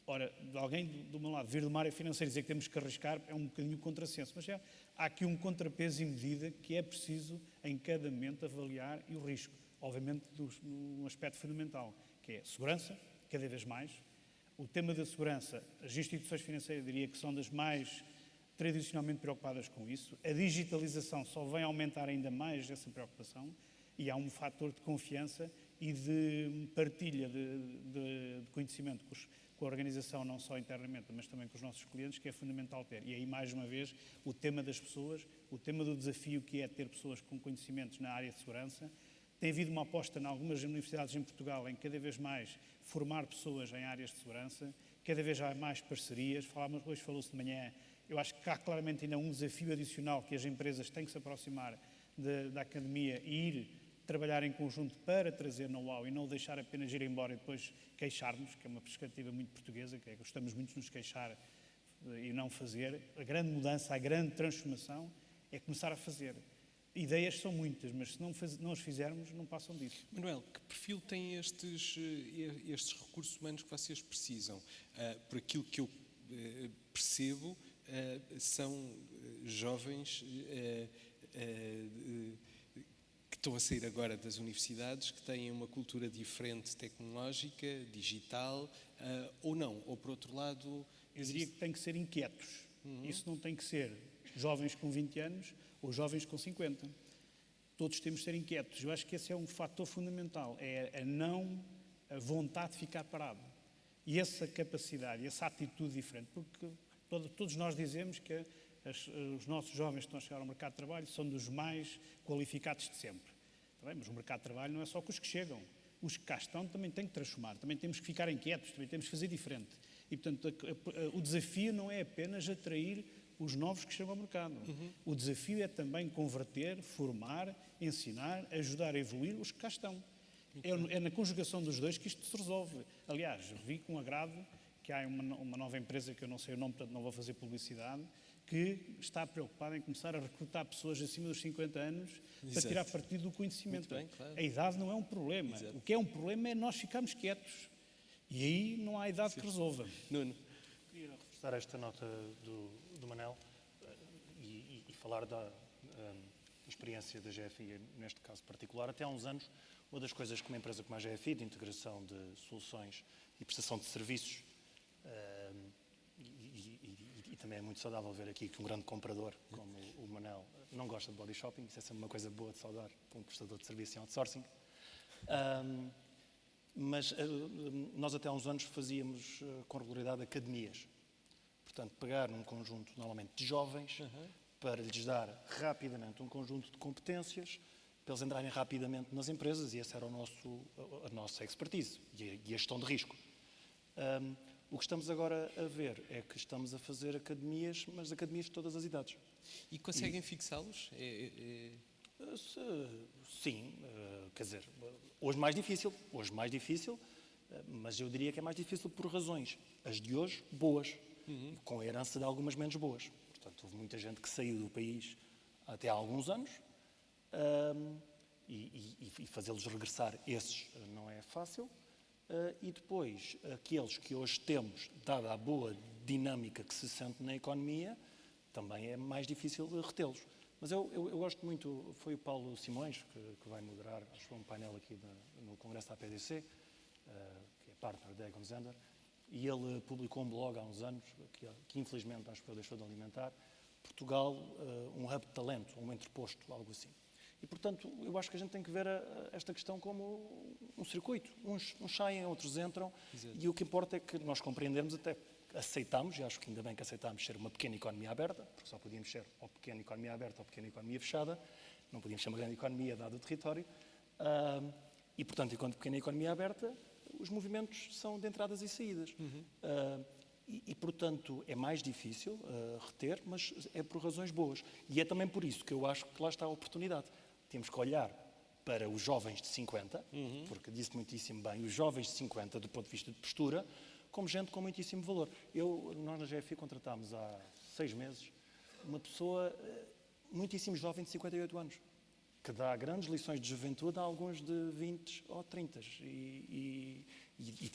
Ora, alguém do meu lado vir de uma área financeira e dizer que temos que arriscar é um bocadinho contrassenso, mas há aqui um contrapeso e medida que é preciso em cada momento avaliar e o risco. Obviamente, um aspecto fundamental, que é a segurança, cada vez mais. O tema da segurança, as instituições financeiras, diria que são das mais tradicionalmente preocupadas com isso. A digitalização só vem aumentar ainda mais essa preocupação e há um fator de confiança e de partilha de conhecimento com a organização, não só internamente, mas também com os nossos clientes, que é fundamental ter. E aí, mais uma vez, o tema das pessoas, o tema do desafio que é ter pessoas com conhecimentos na área de segurança. Tem havido uma aposta em algumas universidades em Portugal em cada vez mais formar pessoas em áreas de segurança, cada vez há mais parcerias. Hoje falou-se de manhã, eu acho que há claramente ainda um desafio adicional que as empresas têm que se aproximar da academia e ir trabalhar em conjunto para trazer know-how e não deixar apenas ir embora e depois queixar-nos, que é uma perspectiva muito portuguesa, que é que gostamos muito de nos queixar e não fazer. A grande mudança, a grande transformação é começar a fazer. Ideias são muitas, mas se não as fizermos, não passam disso. Manuel, que perfil têm estes recursos humanos que vocês precisam? Por aquilo que eu percebo, são jovens que estão a sair agora das universidades, que têm uma cultura diferente tecnológica, digital, ou não? Ou, por outro lado... Eu diria que têm que ser inquietos. Isso não tem que ser jovens com 20 anos ou jovens com 50. Todos temos de ser inquietos. Eu acho que esse é um fator fundamental, é a vontade de ficar parado. E essa capacidade, essa atitude diferente, porque todos nós dizemos que os nossos jovens que estão a chegar ao mercado de trabalho são dos mais qualificados de sempre. Também, mas o mercado de trabalho não é só com os que chegam. Os que cá estão também têm que transformar, também temos que ficar inquietos, também temos que fazer diferente. E, portanto, o desafio não é apenas atrair os novos que chegam ao mercado. O desafio é também converter, formar, ensinar, ajudar a evoluir os que cá estão. É na conjugação dos dois que isto se resolve. Aliás, vi com agrado que há uma nova empresa, que eu não sei o nome, portanto não vou fazer publicidade, que está preocupada em começar a recrutar pessoas acima dos 50 anos para tirar partido do conhecimento. Muito bem, claro. A idade não é um problema. Exato. O que é um problema é nós ficarmos quietos. E aí não há idade que resolva. Nuno. Queria reforçar esta nota do Manel e falar da experiência da GFI, neste caso particular. Até há uns anos, uma das coisas que uma empresa como a GFI, de integração de soluções e prestação de serviços, também é muito saudável ver aqui que um grande comprador, como o Manel, não gosta de body shopping. Isso é sempre uma coisa boa de saudar para um prestador de serviço em outsourcing. Mas nós até há uns anos fazíamos com regularidade academias. Portanto, pegar um conjunto normalmente de jovens para lhes dar rapidamente um conjunto de competências para eles entrarem rapidamente nas empresas, e essa era a nossa expertise e a gestão de risco. O que estamos agora a ver é que estamos a fazer academias, mas academias de todas as idades. E conseguem fixá-los? Sim, quer dizer, hoje mais difícil, mas eu diria que é mais difícil por razões, as de hoje, boas, com a herança de algumas menos boas. Portanto, houve muita gente que saiu do país até há alguns anos, e fazê-los regressar, esses não é fácil. E depois, aqueles que hoje temos, dada a boa dinâmica que se sente na economia, também é mais difícil retê-los. Mas eu gosto muito, foi o Paulo Simões, que vai moderar, acho que um painel aqui no Congresso da APDC, que é partner da Egon Zehnder, e ele publicou um blog há uns anos, que infelizmente acho que ele deixou de alimentar, Portugal, um hub de talento, um entreposto, algo assim. E, portanto, eu acho que a gente tem que ver esta questão como um circuito. Uns saem, outros entram. Exato. E o que importa é que nós compreendemos, até aceitamos, e acho que ainda bem que aceitámos ser uma pequena economia aberta, porque só podíamos ser ou pequena economia aberta ou pequena economia fechada, não podíamos ser uma grande economia dado o território. E, portanto, enquanto pequena economia aberta, os movimentos são de entradas e saídas. Portanto, é mais difícil reter, mas é por razões boas. E é também por isso que eu acho que lá está a oportunidade. Temos que olhar para os jovens de 50, porque disse muitíssimo bem, os jovens de 50, do ponto de vista de postura, como gente com muitíssimo valor. Nós na GFI contratámos há 6 meses uma pessoa muitíssimo jovem de 58 anos, que dá grandes lições de juventude a alguns de 20 ou 30. E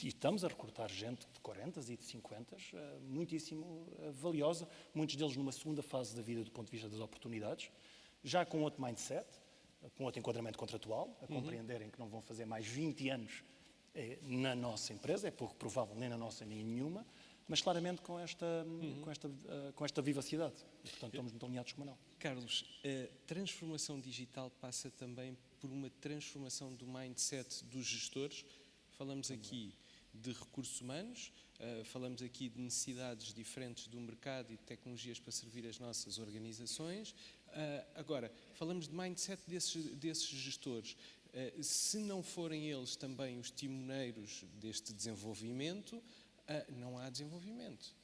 estamos a recrutar gente de 40 e de 50, muitíssimo valiosa, muitos deles numa segunda fase da vida do ponto de vista das oportunidades, já com outro mindset, com outro enquadramento contratual, a compreenderem que não vão fazer mais 20 anos na nossa empresa, é pouco provável, nem na nossa nem em nenhuma, mas claramente com esta vivacidade. E, portanto, estamos muito alinhados com o Manuel. Carlos, a transformação digital passa também por uma transformação do mindset dos gestores. Falamos aqui de recursos humanos, falamos aqui de necessidades diferentes do mercado e de tecnologias para servir as nossas organizações. Agora, falamos de mindset desses gestores. Se não forem eles também os timoneiros deste desenvolvimento, não há desenvolvimento.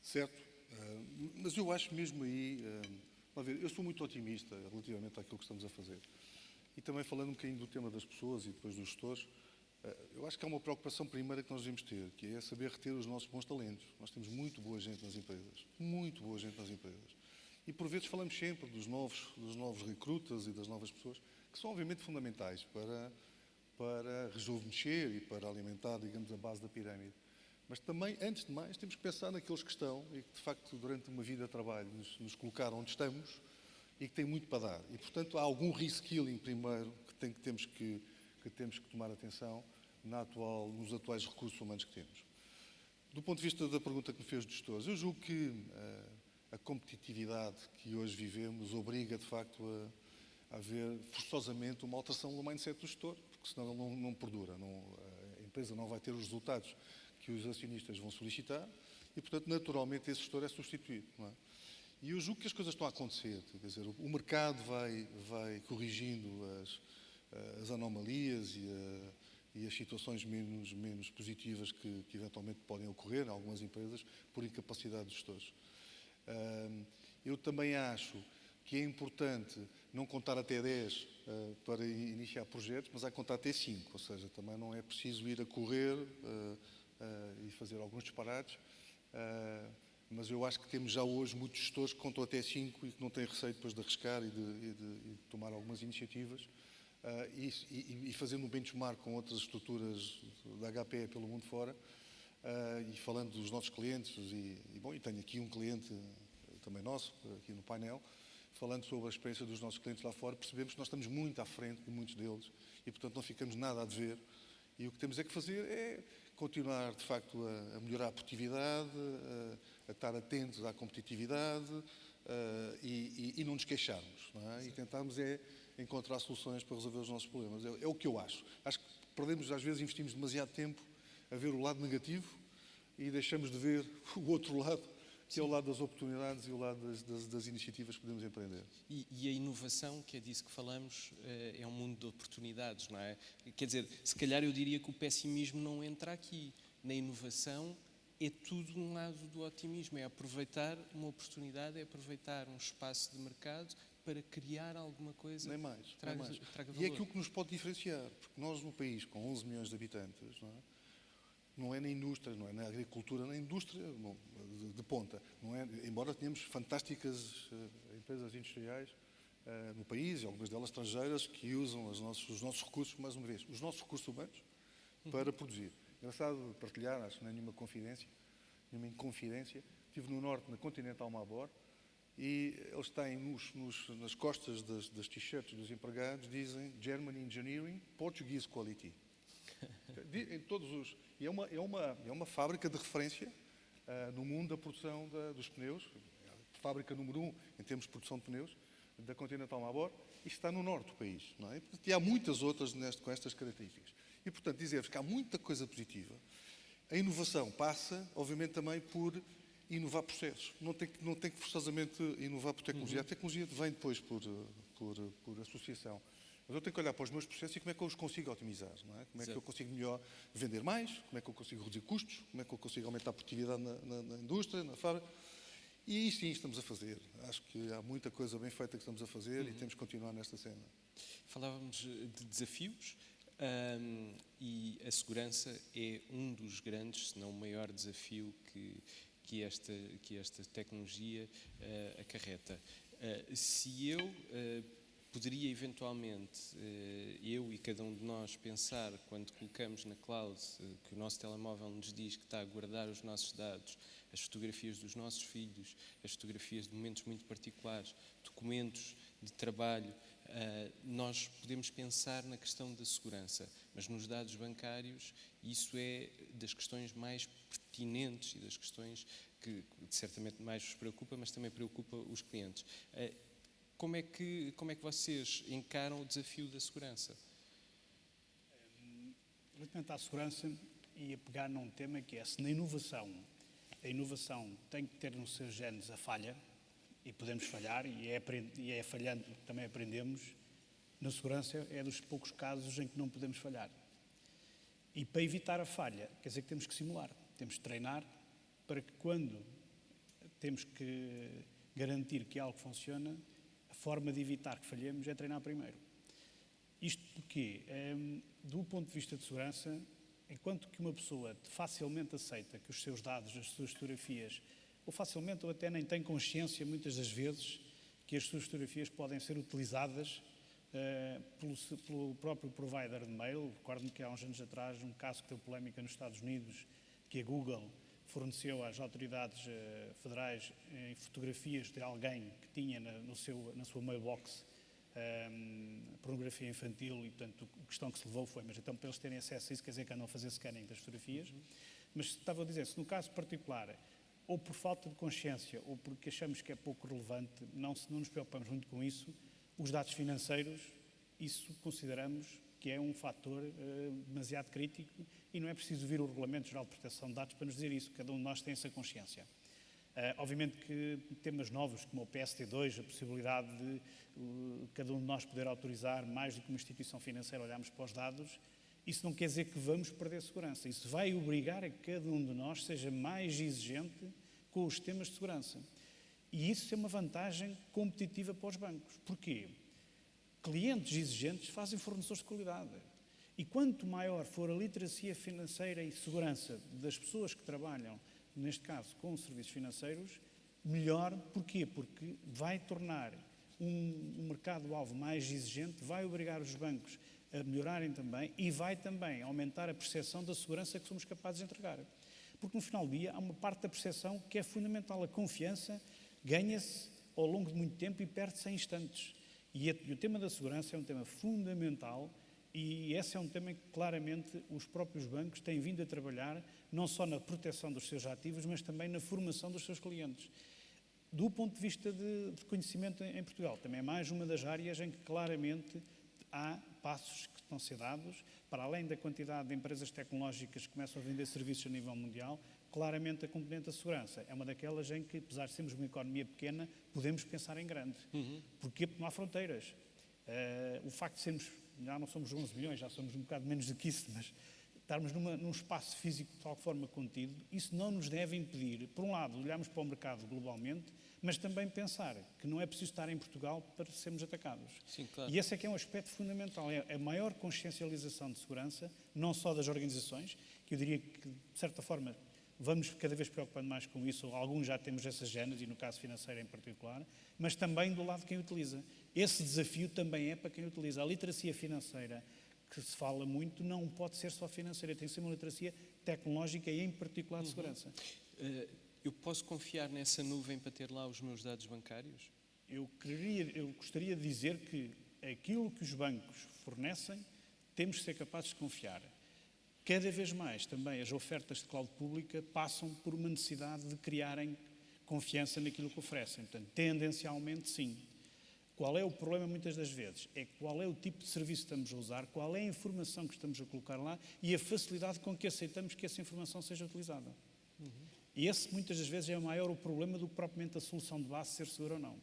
Certo, mas eu acho mesmo aí, eu sou muito otimista relativamente àquilo que estamos a fazer. E também falando um bocadinho do tema das pessoas e depois dos gestores, eu acho que há uma preocupação primeira que nós devemos ter, que é saber reter os nossos bons talentos. Nós temos muito boa gente nas empresas, muito boa gente nas empresas. E por vezes falamos sempre dos novos recrutas e das novas pessoas, que são obviamente fundamentais para rejuvenescer e para alimentar, digamos, a base da pirâmide. Mas também, antes de mais, temos que pensar naqueles que estão e que, de facto, durante uma vida de trabalho nos colocaram onde estamos e que têm muito para dar. E, portanto, há algum reskilling primeiro que temos que tomar atenção nos atuais recursos humanos que temos. Do ponto de vista da pergunta que me fez dos gestores, eu julgo que a competitividade que hoje vivemos obriga, de facto, a haver forçosamente uma alteração no mindset do gestor, porque senão ele não perdura. A empresa não vai ter os resultados que os acionistas vão solicitar e, portanto, naturalmente, esse gestor é substituído. Não é? E eu julgo que as coisas estão a acontecer. Quer dizer, o mercado vai corrigindo as anomalias e as situações menos positivas que eventualmente podem ocorrer em algumas empresas por incapacidade dos gestores. Eu também acho que é importante não contar até 10 para iniciar projetos, mas contar até 5, ou seja, também não é preciso ir a correr e fazer alguns disparates, mas eu acho que temos já hoje muitos gestores que contam até 5 e que não têm receio depois de arriscar e de tomar algumas iniciativas e fazendo um benchmark com outras estruturas da HPE pelo mundo fora e falando dos nossos clientes e tenho aqui um cliente também nosso, aqui no painel, falando sobre a experiência dos nossos clientes lá fora, percebemos que nós estamos muito à frente de muitos deles e, portanto, não ficamos nada a dever. E o que temos é que fazer é continuar, de facto, a melhorar a produtividade, a estar atentos à competitividade e não nos queixarmos, não é? E tentarmos encontrar soluções para resolver os nossos problemas. É o que eu acho. Acho que perdemos, às vezes, investimos demasiado tempo a ver o lado negativo e deixamos de ver o outro lado, que é o lado das oportunidades e o lado das iniciativas que podemos empreender. E a inovação, que é disso que falamos, é um mundo de oportunidades, não é? Quer dizer, se calhar eu diria que o pessimismo não entra aqui. Na inovação é tudo um lado do otimismo, é aproveitar uma oportunidade, é aproveitar um espaço de mercado para criar alguma coisa Nem mais. que traga valor. E é aquilo que nos pode diferenciar, porque nós, num país com 11 milhões de habitantes, não é na indústria, não é na agricultura, na indústria de ponta. Não é, embora tenhamos fantásticas empresas industriais no país, e algumas delas estrangeiras, que usam os nossos recursos, mais uma vez, os nossos recursos humanos, para produzir. Engraçado partilhar, acho que não é nenhuma inconfidência. Estive no norte, na Continental Mabor, e eles têm nas costas das t-shirts dos empregados, dizem German Engineering, Portuguese Quality. Em todos os... E é uma fábrica de referência no mundo da produção dos pneus, fábrica número 1 em termos de produção de pneus, da Continental Mabor, e está no norte do país, não é? E há muitas outras com estas características. E, portanto, dizer-vos que há muita coisa positiva. A inovação passa, obviamente, também por inovar processos. Não tem que forçosamente inovar por tecnologia. A tecnologia vem depois por associação. Mas eu tenho que olhar para os meus processos e como é que eu os consigo otimizar, não é? Como é que eu consigo melhor vender mais, como é que eu consigo reduzir custos, como é que eu consigo aumentar a produtividade na indústria, na fábrica. E sim, estamos a fazer. Acho que há muita coisa bem feita que estamos a fazer e temos que continuar nesta cena. Falávamos de desafios e a segurança é um dos grandes, se não o maior desafio que esta tecnologia acarreta. Se eu poderia eventualmente, eu e cada um de nós, pensar, quando colocamos na cloud, que o nosso telemóvel nos diz que está a guardar os nossos dados, as fotografias dos nossos filhos, as fotografias de momentos muito particulares, documentos de trabalho, nós podemos pensar na questão da segurança, mas nos dados bancários isso é das questões mais pertinentes e das questões que certamente mais vos preocupa, mas também preocupa os clientes. Como é que vocês encaram o desafio da segurança? Relativamente à segurança, ia pegar num tema que é, se na inovação, a inovação tem que ter nos seus genes a falha, e podemos falhar, e é falhando que também aprendemos, na segurança é dos poucos casos em que não podemos falhar. E para evitar a falha, quer dizer que temos que simular, temos que treinar, para que quando temos que garantir que algo funciona, a forma de evitar que falhemos é treinar primeiro. Isto porque, do ponto de vista de segurança, enquanto que uma pessoa facilmente aceita que os seus dados, as suas fotografias, ou facilmente ou até nem tem consciência, muitas das vezes, que as suas fotografias podem ser utilizadas pelo próprio provider de mail. Recordo-me que há uns anos atrás, um caso que deu polémica nos Estados Unidos, que a Google forneceu às autoridades federais fotografias de alguém que tinha na sua mailbox pornografia infantil, e, portanto, a questão que se levou foi, mas então para eles terem acesso a isso, quer dizer que andam a fazer scanning das fotografias. Mas estava a dizer, se no caso particular, ou por falta de consciência, ou porque achamos que é pouco relevante, não nos preocupamos muito com isso, os dados financeiros, isso consideramos que é um fator demasiado crítico, e não é preciso vir o Regulamento Geral de Proteção de Dados para nos dizer isso, cada um de nós tem essa consciência. Obviamente que temas novos, como o PSD2, a possibilidade de cada um de nós poder autorizar mais do que uma instituição financeira olharmos para os dados, isso não quer dizer que vamos perder segurança. Isso vai obrigar a que cada um de nós seja mais exigente com os temas de segurança. E isso é uma vantagem competitiva para os bancos. Porquê? Clientes exigentes fazem fornecedores de qualidade. E quanto maior for a literacia financeira e segurança das pessoas que trabalham, neste caso com serviços financeiros, melhor. Porquê? Porque vai tornar um mercado-alvo mais exigente, vai obrigar os bancos a melhorarem também, e vai também aumentar a percepção da segurança que somos capazes de entregar. Porque no final do dia há uma parte da percepção que é fundamental. A confiança ganha-se ao longo de muito tempo e perde-se em instantes. E o tema da segurança é um tema fundamental E esse é um tema que claramente os próprios bancos têm vindo a trabalhar, não só na proteção dos seus ativos, mas também na formação dos seus clientes. Do ponto de vista de conhecimento em Portugal, também é mais uma das áreas em que claramente há passos que estão a ser dados, para além da quantidade de empresas tecnológicas que começam a vender serviços a nível mundial, claramente a componente da segurança é uma daquelas em que, apesar de sermos uma economia pequena, podemos pensar em grande. Porquê? Porque não há fronteiras. O facto de sermos, já não somos 11 milhões, já somos um bocado menos do que isso, mas estarmos num espaço físico de tal forma contido, isso não nos deve impedir, por um lado, olharmos para o mercado globalmente, mas também pensar que não é preciso estar em Portugal para sermos atacados. Sim, claro. E esse é que é um aspecto fundamental, é a maior consciencialização de segurança, não só das organizações, que eu diria que, de certa forma, vamos cada vez preocupando mais com isso, alguns já temos essa gênese, e no caso financeiro em particular, mas também do lado de quem utiliza. Esse desafio também é para quem utiliza. A literacia financeira, que se fala muito, não pode ser só financeira, tem que ser uma literacia tecnológica e, em particular, de segurança. Eu posso confiar nessa nuvem para ter lá os meus dados bancários? Eu gostaria de dizer que aquilo que os bancos fornecem, temos de ser capazes de confiar. Cada vez mais também as ofertas de cloud pública passam por uma necessidade de criarem confiança naquilo que oferecem. Portanto, tendencialmente, sim. Qual é o problema muitas das vezes? É qual é o tipo de serviço que estamos a usar, qual é a informação que estamos a colocar lá e a facilidade com que aceitamos que essa informação seja utilizada. E esse, muitas das vezes, é maior o problema do que propriamente a solução de base ser segura ou não.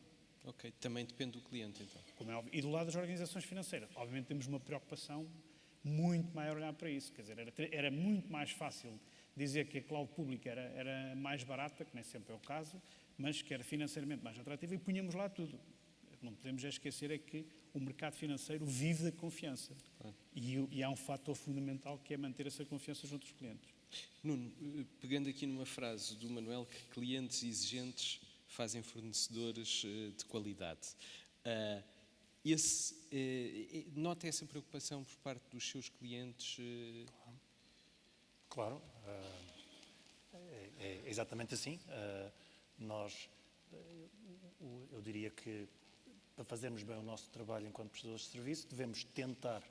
Ok, também depende do cliente, então. Como é óbvio. E do lado das organizações financeiras, obviamente temos uma preocupação muito maior a olhar para isso. Quer dizer, era muito mais fácil dizer que a cloud pública era mais barata, que nem sempre é o caso, mas que era financeiramente mais atrativa e punhamos lá tudo. Não podemos esquecer é que o mercado financeiro vive da confiança. Claro. E há um fator fundamental que é manter essa confiança junto dos clientes. Nuno, pegando aqui numa frase do Manuel, que clientes exigentes fazem fornecedores de qualidade. Nota essa preocupação por parte dos seus clientes? Claro, é exatamente assim. Eu diria que para fazermos bem o nosso trabalho enquanto prestadores de serviço, devemos tentar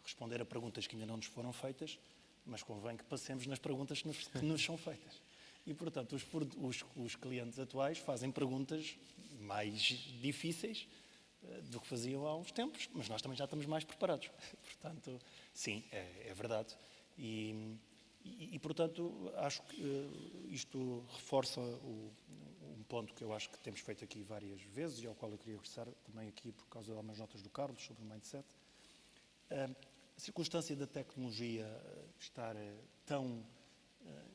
responder a perguntas que ainda não nos foram feitas, mas convém que passemos nas perguntas que nos são feitas. E, portanto, os clientes atuais fazem perguntas mais difíceis do que faziam há uns tempos, mas nós também já estamos mais preparados. Portanto, sim, é verdade. E, portanto, acho que isto reforça um ponto que eu acho que temos feito aqui várias vezes e ao qual eu queria regressar também aqui por causa de algumas notas do Carlos sobre o mindset. A circunstância da tecnologia estar tão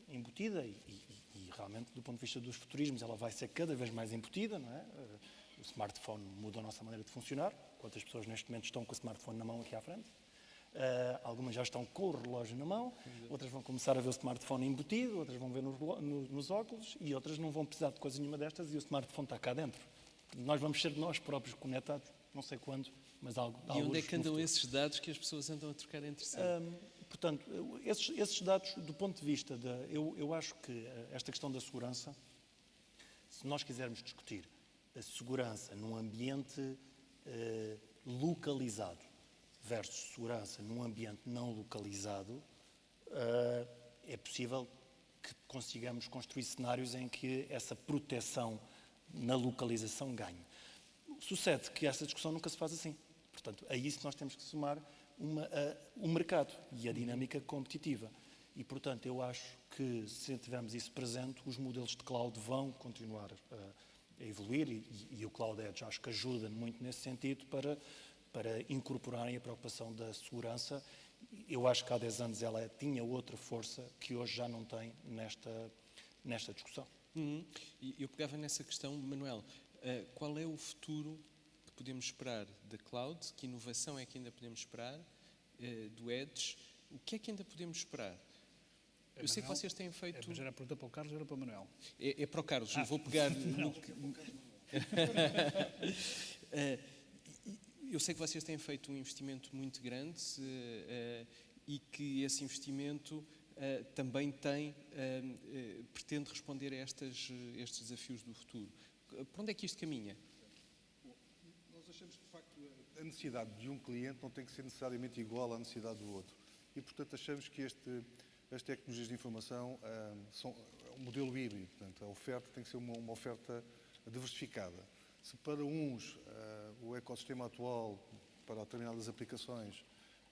embutida e realmente do ponto de vista dos futurismos ela vai ser cada vez mais embutida, não é? O smartphone muda a nossa maneira de funcionar. Quantas pessoas neste momento estão com o smartphone na mão aqui à frente? Algumas já estão com o relógio na mão, outras vão começar a ver o smartphone embutido, outras vão ver nos óculos e outras não vão precisar de coisa nenhuma destas e o smartphone está cá dentro. Nós vamos ser nós próprios conectados, não sei quando, mas algo. E onde é que andam esses dados que as pessoas andam a trocar entre si? Portanto, esses dados, do ponto de vista eu acho que esta questão da segurança, se nós quisermos discutir a segurança num ambiente localizado versus segurança num ambiente não localizado, é possível que consigamos construir cenários em que essa proteção na localização ganhe. Sucede que essa discussão nunca se faz assim. Portanto, a isso nós temos que somar o mercado e a dinâmica competitiva. E, portanto, eu acho que se tivermos isso presente, os modelos de cloud vão continuar a evoluir e o Cloud Edge acho que ajuda muito nesse sentido para incorporarem a preocupação da segurança. Eu acho que há 10 anos ela tinha outra força que hoje já não tem nesta discussão. Eu pegava nessa questão, Manuel, qual é o futuro que podemos esperar da cloud? Que inovação é que ainda podemos esperar do Edge? O que é que ainda podemos esperar? Eu sei que vocês têm feito... Mas era a pergunta para o Carlos ou era para o Manuel? É para o Carlos, eu vou pegar... Eu sei que vocês têm feito um investimento muito grande e que esse investimento também pretende responder a estes desafios do futuro. Para onde é que isto caminha? Nós achamos que facto, a necessidade de um cliente não tem que ser necessariamente igual à necessidade do outro. E, portanto, achamos que as tecnologias de informação são um modelo híbrido. Portanto, a oferta tem que ser uma oferta diversificada. Se para uns o ecossistema atual, para determinadas aplicações,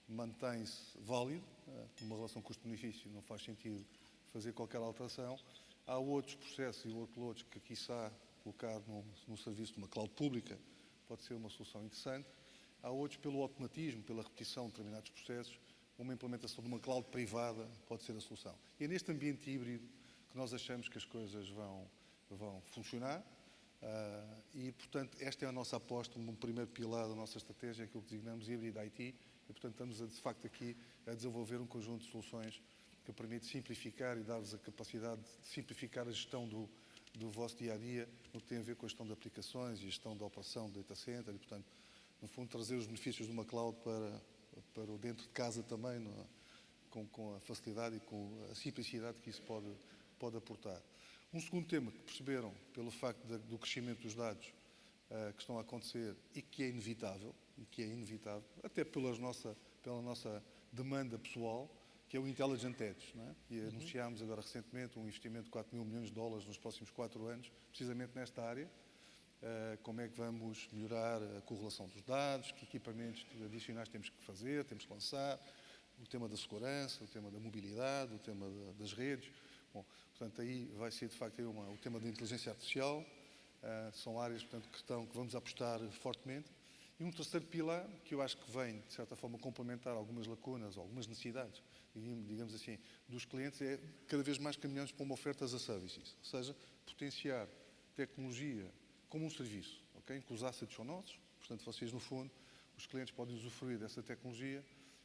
mantém-se válido, uma relação custo-benefício, não faz sentido fazer qualquer alteração, há outros processos e workloads que, quiçá, colocar no serviço de uma cloud pública pode ser uma solução interessante. Há outros, pelo automatismo, pela repetição de determinados processos, uma implementação de uma cloud privada pode ser a solução. E é neste ambiente híbrido que nós achamos que as coisas vão funcionar e, portanto, esta é a nossa aposta, um primeiro pilar da nossa estratégia, aquilo que designamos híbrido IT, e, portanto, estamos, de facto, aqui a desenvolver um conjunto de soluções que permite simplificar e dar-vos a capacidade de simplificar a gestão do vosso dia-a-dia, no que tem a ver com a gestão de aplicações e a gestão da operação do data center e, portanto, no fundo, trazer os benefícios de uma cloud para o dentro de casa também, com a facilidade e com a simplicidade que isso pode aportar. Um segundo tema que perceberam, pelo facto do crescimento dos dados que estão a acontecer e que é inevitável, até pela nossa demanda pessoal, que é o Intelligent Edge. Não é? E anunciámos agora recentemente um investimento de 4 mil milhões de dólares nos próximos 4 anos, precisamente nesta área. Como é que vamos melhorar a correlação dos dados, que equipamentos adicionais temos que fazer, temos que lançar, o tema da segurança, o tema da mobilidade, o tema das redes. Bom, portanto, aí vai ser, de facto, o tema da inteligência artificial. São áreas, portanto, que vamos apostar fortemente. E um terceiro pilar, que eu acho que vem, de certa forma, complementar algumas lacunas, algumas necessidades, digamos assim, dos clientes, é cada vez mais caminhamos para uma oferta as a services, ou seja, potenciar tecnologia como um serviço, ok? Que os assets são nossos, portanto, vocês, no fundo, os clientes podem usufruir dessa tecnologia,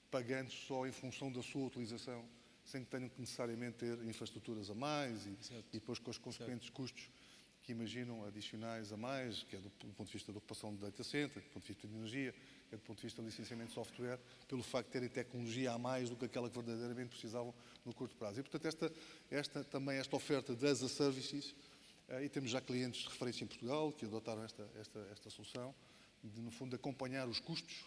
pagando só em função da sua utilização, sem que tenham que necessariamente ter infraestruturas a mais e depois com os consequentes custos que imaginam adicionais a mais, que é do ponto de vista da ocupação de data center, do ponto de vista de energia, que é do ponto de vista de licenciamento de software, pelo facto de terem tecnologia a mais do que aquela que verdadeiramente precisavam no curto prazo. E, portanto, esta oferta de as a services, e temos já clientes de referência em Portugal que adotaram esta solução, de, no fundo, acompanhar os custos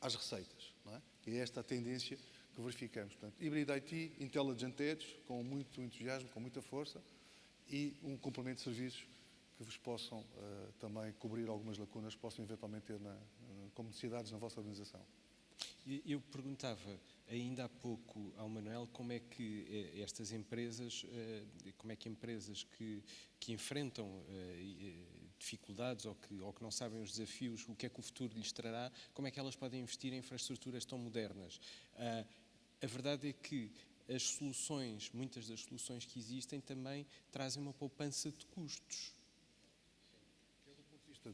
às receitas. Não é? E é esta a tendência que verificamos. Portanto, Hybrid IT, Intelligent Edge, com muito entusiasmo, com muita força, e um complemento de serviços que vos possam também cobrir algumas lacunas que possam eventualmente ter como necessidades na vossa organização. Eu perguntava ainda há pouco ao Manuel como é que estas empresas, como é que empresas que enfrentam dificuldades ou que não sabem os desafios, o que é que o futuro lhes trará, como é que elas podem investir em infraestruturas tão modernas. A verdade é que muitas das soluções que existem também trazem uma poupança de custos. Do ponto de vista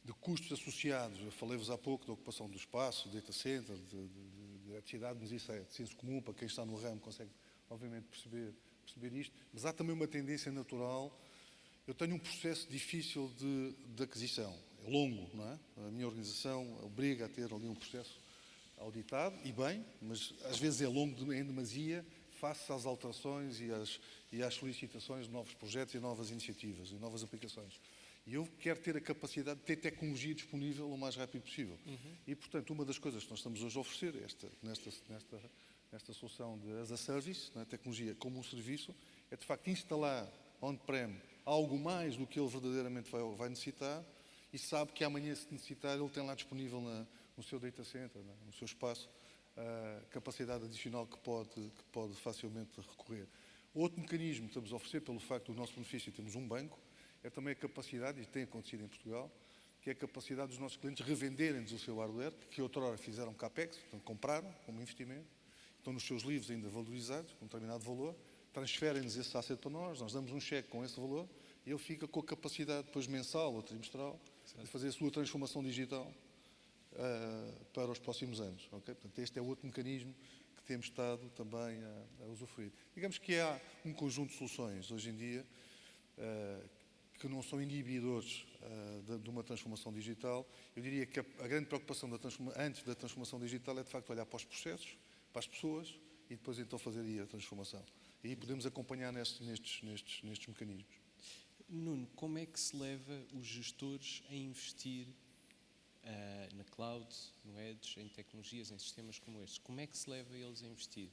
de custos associados, eu falei-vos há pouco da ocupação do espaço, data center, de eletricidade, mas isso é de senso comum, para quem está no ramo consegue, obviamente, perceber isto. Mas há também uma tendência natural. Eu tenho um processo difícil de aquisição, é longo, não é? A minha organização obriga a ter ali um processo auditado, e bem, mas às vezes é longo em demasia, face às alterações e às solicitações de novos projetos e novas iniciativas e novas aplicações. E eu quero ter a capacidade de ter tecnologia disponível o mais rápido possível. E, portanto, uma das coisas que nós estamos hoje a oferecer nesta solução de as a service, né, tecnologia como um serviço, é de facto instalar on-prem algo mais do que ele verdadeiramente vai necessitar e sabe que amanhã, se necessitar, ele tem lá disponível no seu data center, no seu espaço, capacidade adicional que pode facilmente recorrer. Outro mecanismo que estamos a oferecer, pelo facto do nosso benefício temos um banco, é também a capacidade, e tem acontecido em Portugal, que é a capacidade dos nossos clientes revenderem-nos o seu hardware, que outrora fizeram capex, portanto compraram como investimento, estão nos seus livros ainda valorizados, com um determinado valor, transferem-nos esse asset para nós damos um cheque com esse valor, e ele fica com a capacidade, depois mensal ou trimestral, de fazer a sua transformação digital para os próximos anos. Okay? Portanto, este é outro mecanismo que temos estado também a usufruir. Digamos que há um conjunto de soluções hoje em dia que não são inibidores de uma transformação digital. Eu diria que a grande preocupação antes da transformação digital é, de facto, olhar para os processos, para as pessoas e depois então fazer aí a transformação. E aí podemos acompanhar nestes mecanismos. Nuno, como é que se leva os gestores a investir na cloud, no edge, em tecnologias, em sistemas como estes. Como é que se leva eles a investir?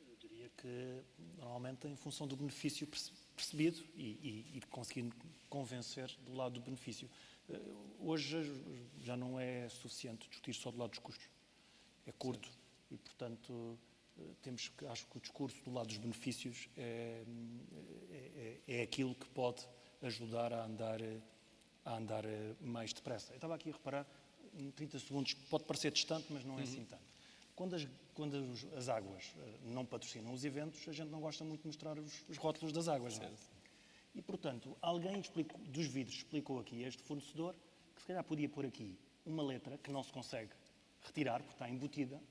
Eu diria que, normalmente, em função do benefício percebido e conseguindo convencer do lado do benefício. Hoje já não é suficiente discutir só do lado dos custos. É curto e, portanto, acho que o discurso do lado dos benefícios é aquilo que pode ajudar a andar mais depressa. Eu estava aqui a reparar, em 30 segundos pode parecer distante, mas não é assim tanto. Quando as águas não patrocinam os eventos, a gente não gosta muito de mostrar os rótulos das águas. Não é? E, portanto, alguém dos vidros explicou aqui a este fornecedor que se calhar podia pôr aqui uma letra que não se consegue retirar, porque está embutida,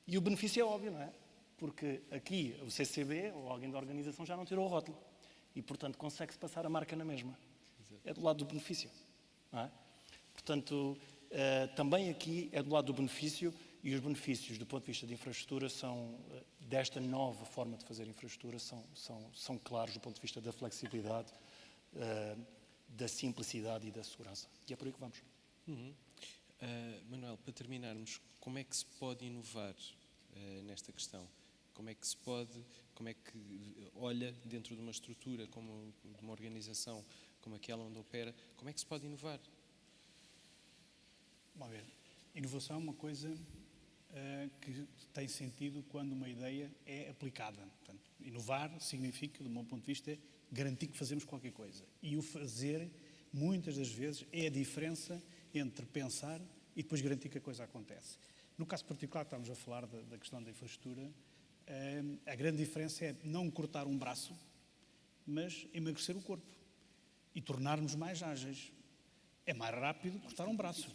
e o benefício é óbvio, não é? Porque aqui o CCB ou alguém da organização já não tirou o rótulo. E, portanto, consegue-se passar a marca na mesma. É do lado do benefício. Não é? Portanto, também aqui é do lado do benefício, e os benefícios, do ponto de vista de infraestrutura, desta nova forma de fazer infraestrutura, são claros do ponto de vista da flexibilidade, da simplicidade e da segurança. E é por aí que vamos. Manuel, para terminarmos, como é que se pode inovar nesta questão? Como é que olha dentro de uma estrutura, como de uma organização como aquela onde opera, como é que se pode inovar? Vamos ver. Inovação é uma coisa que tem sentido quando uma ideia é aplicada. Portanto, inovar significa, do meu ponto de vista, garantir que fazemos qualquer coisa. E o fazer, muitas das vezes, é a diferença entre pensar e depois garantir que a coisa acontece. No caso particular, estamos a falar da questão da infraestrutura, a grande diferença é não cortar um braço, mas emagrecer o corpo e tornarmos mais ágeis. É mais rápido cortar um braço.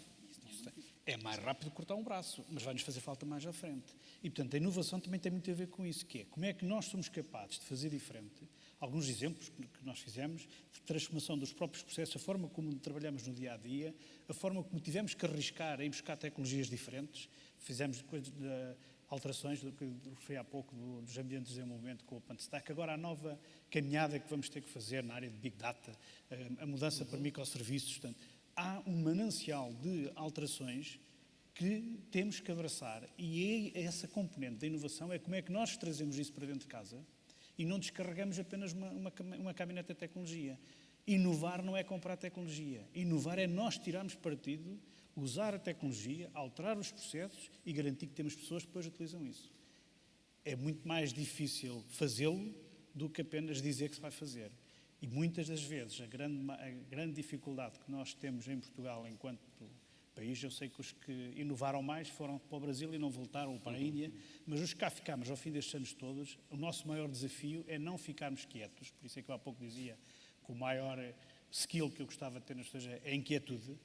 É mais rápido cortar um braço, mas vai-nos fazer falta mais à frente. E, portanto, a inovação também tem muito a ver com isso, que é como é que nós somos capazes de fazer diferente. Alguns exemplos que nós fizemos de transformação dos próprios processos, a forma como trabalhamos no dia-a-dia, a forma como tivemos que arriscar em buscar tecnologias diferentes. Fizemos alterações do que referi há pouco dos ambientes de desenvolvimento com o OpenStack. Agora a nova caminhada que vamos ter que fazer na área de Big Data, a mudança para microserviços. Portanto, há um manancial de alterações que temos que abraçar. E essa componente da inovação é como é que nós trazemos isso para dentro de casa e não descarregamos apenas uma caminhonete de tecnologia. Inovar não é comprar tecnologia. Inovar é nós tirarmos partido, usar a tecnologia, alterar os processos e garantir que temos pessoas que depois utilizam isso. É muito mais difícil fazê-lo do que apenas dizer que se vai fazer. E muitas das vezes a grande dificuldade que nós temos em Portugal enquanto país, eu sei que os que inovaram mais foram para o Brasil e não voltaram, ou para a Índia, mas os que cá ficámos ao fim destes anos todos, o nosso maior desafio é não ficarmos quietos. Por isso é que eu há pouco dizia que o maior skill que eu gostava de ter nas pessoas é a inquietude,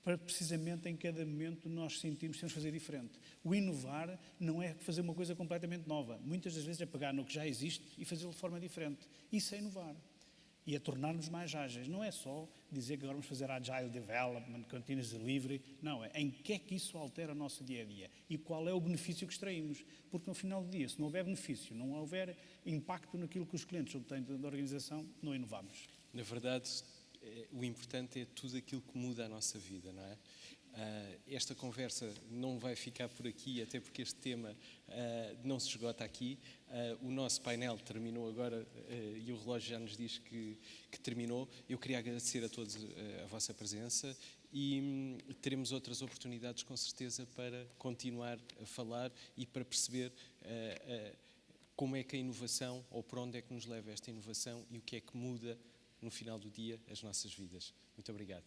para precisamente em cada momento nós sentimos que temos de fazer diferente. O inovar não é fazer uma coisa completamente nova. Muitas das vezes é pegar no que já existe e fazê-lo de forma diferente. Isso é inovar. E é tornar-nos mais ágeis. Não é só dizer que agora vamos fazer Agile Development, Continuous Delivery. Não, é em que é que isso altera o nosso dia-a-dia. E qual é o benefício que extraímos. Porque no final do dia, se não houver benefício, não houver impacto naquilo que os clientes obtêm da organização, não inovamos. Na verdade, o importante é tudo aquilo que muda a nossa vida, não é? Esta conversa não vai ficar por aqui, até porque este tema não se esgota aqui. O nosso painel terminou agora e o relógio já nos diz que terminou. Eu queria agradecer a todos a vossa presença e teremos outras oportunidades, com certeza, para continuar a falar e para perceber como é que a inovação, ou para onde é que nos leva esta inovação e o que é que muda, no final do dia, as nossas vidas. Muito obrigado.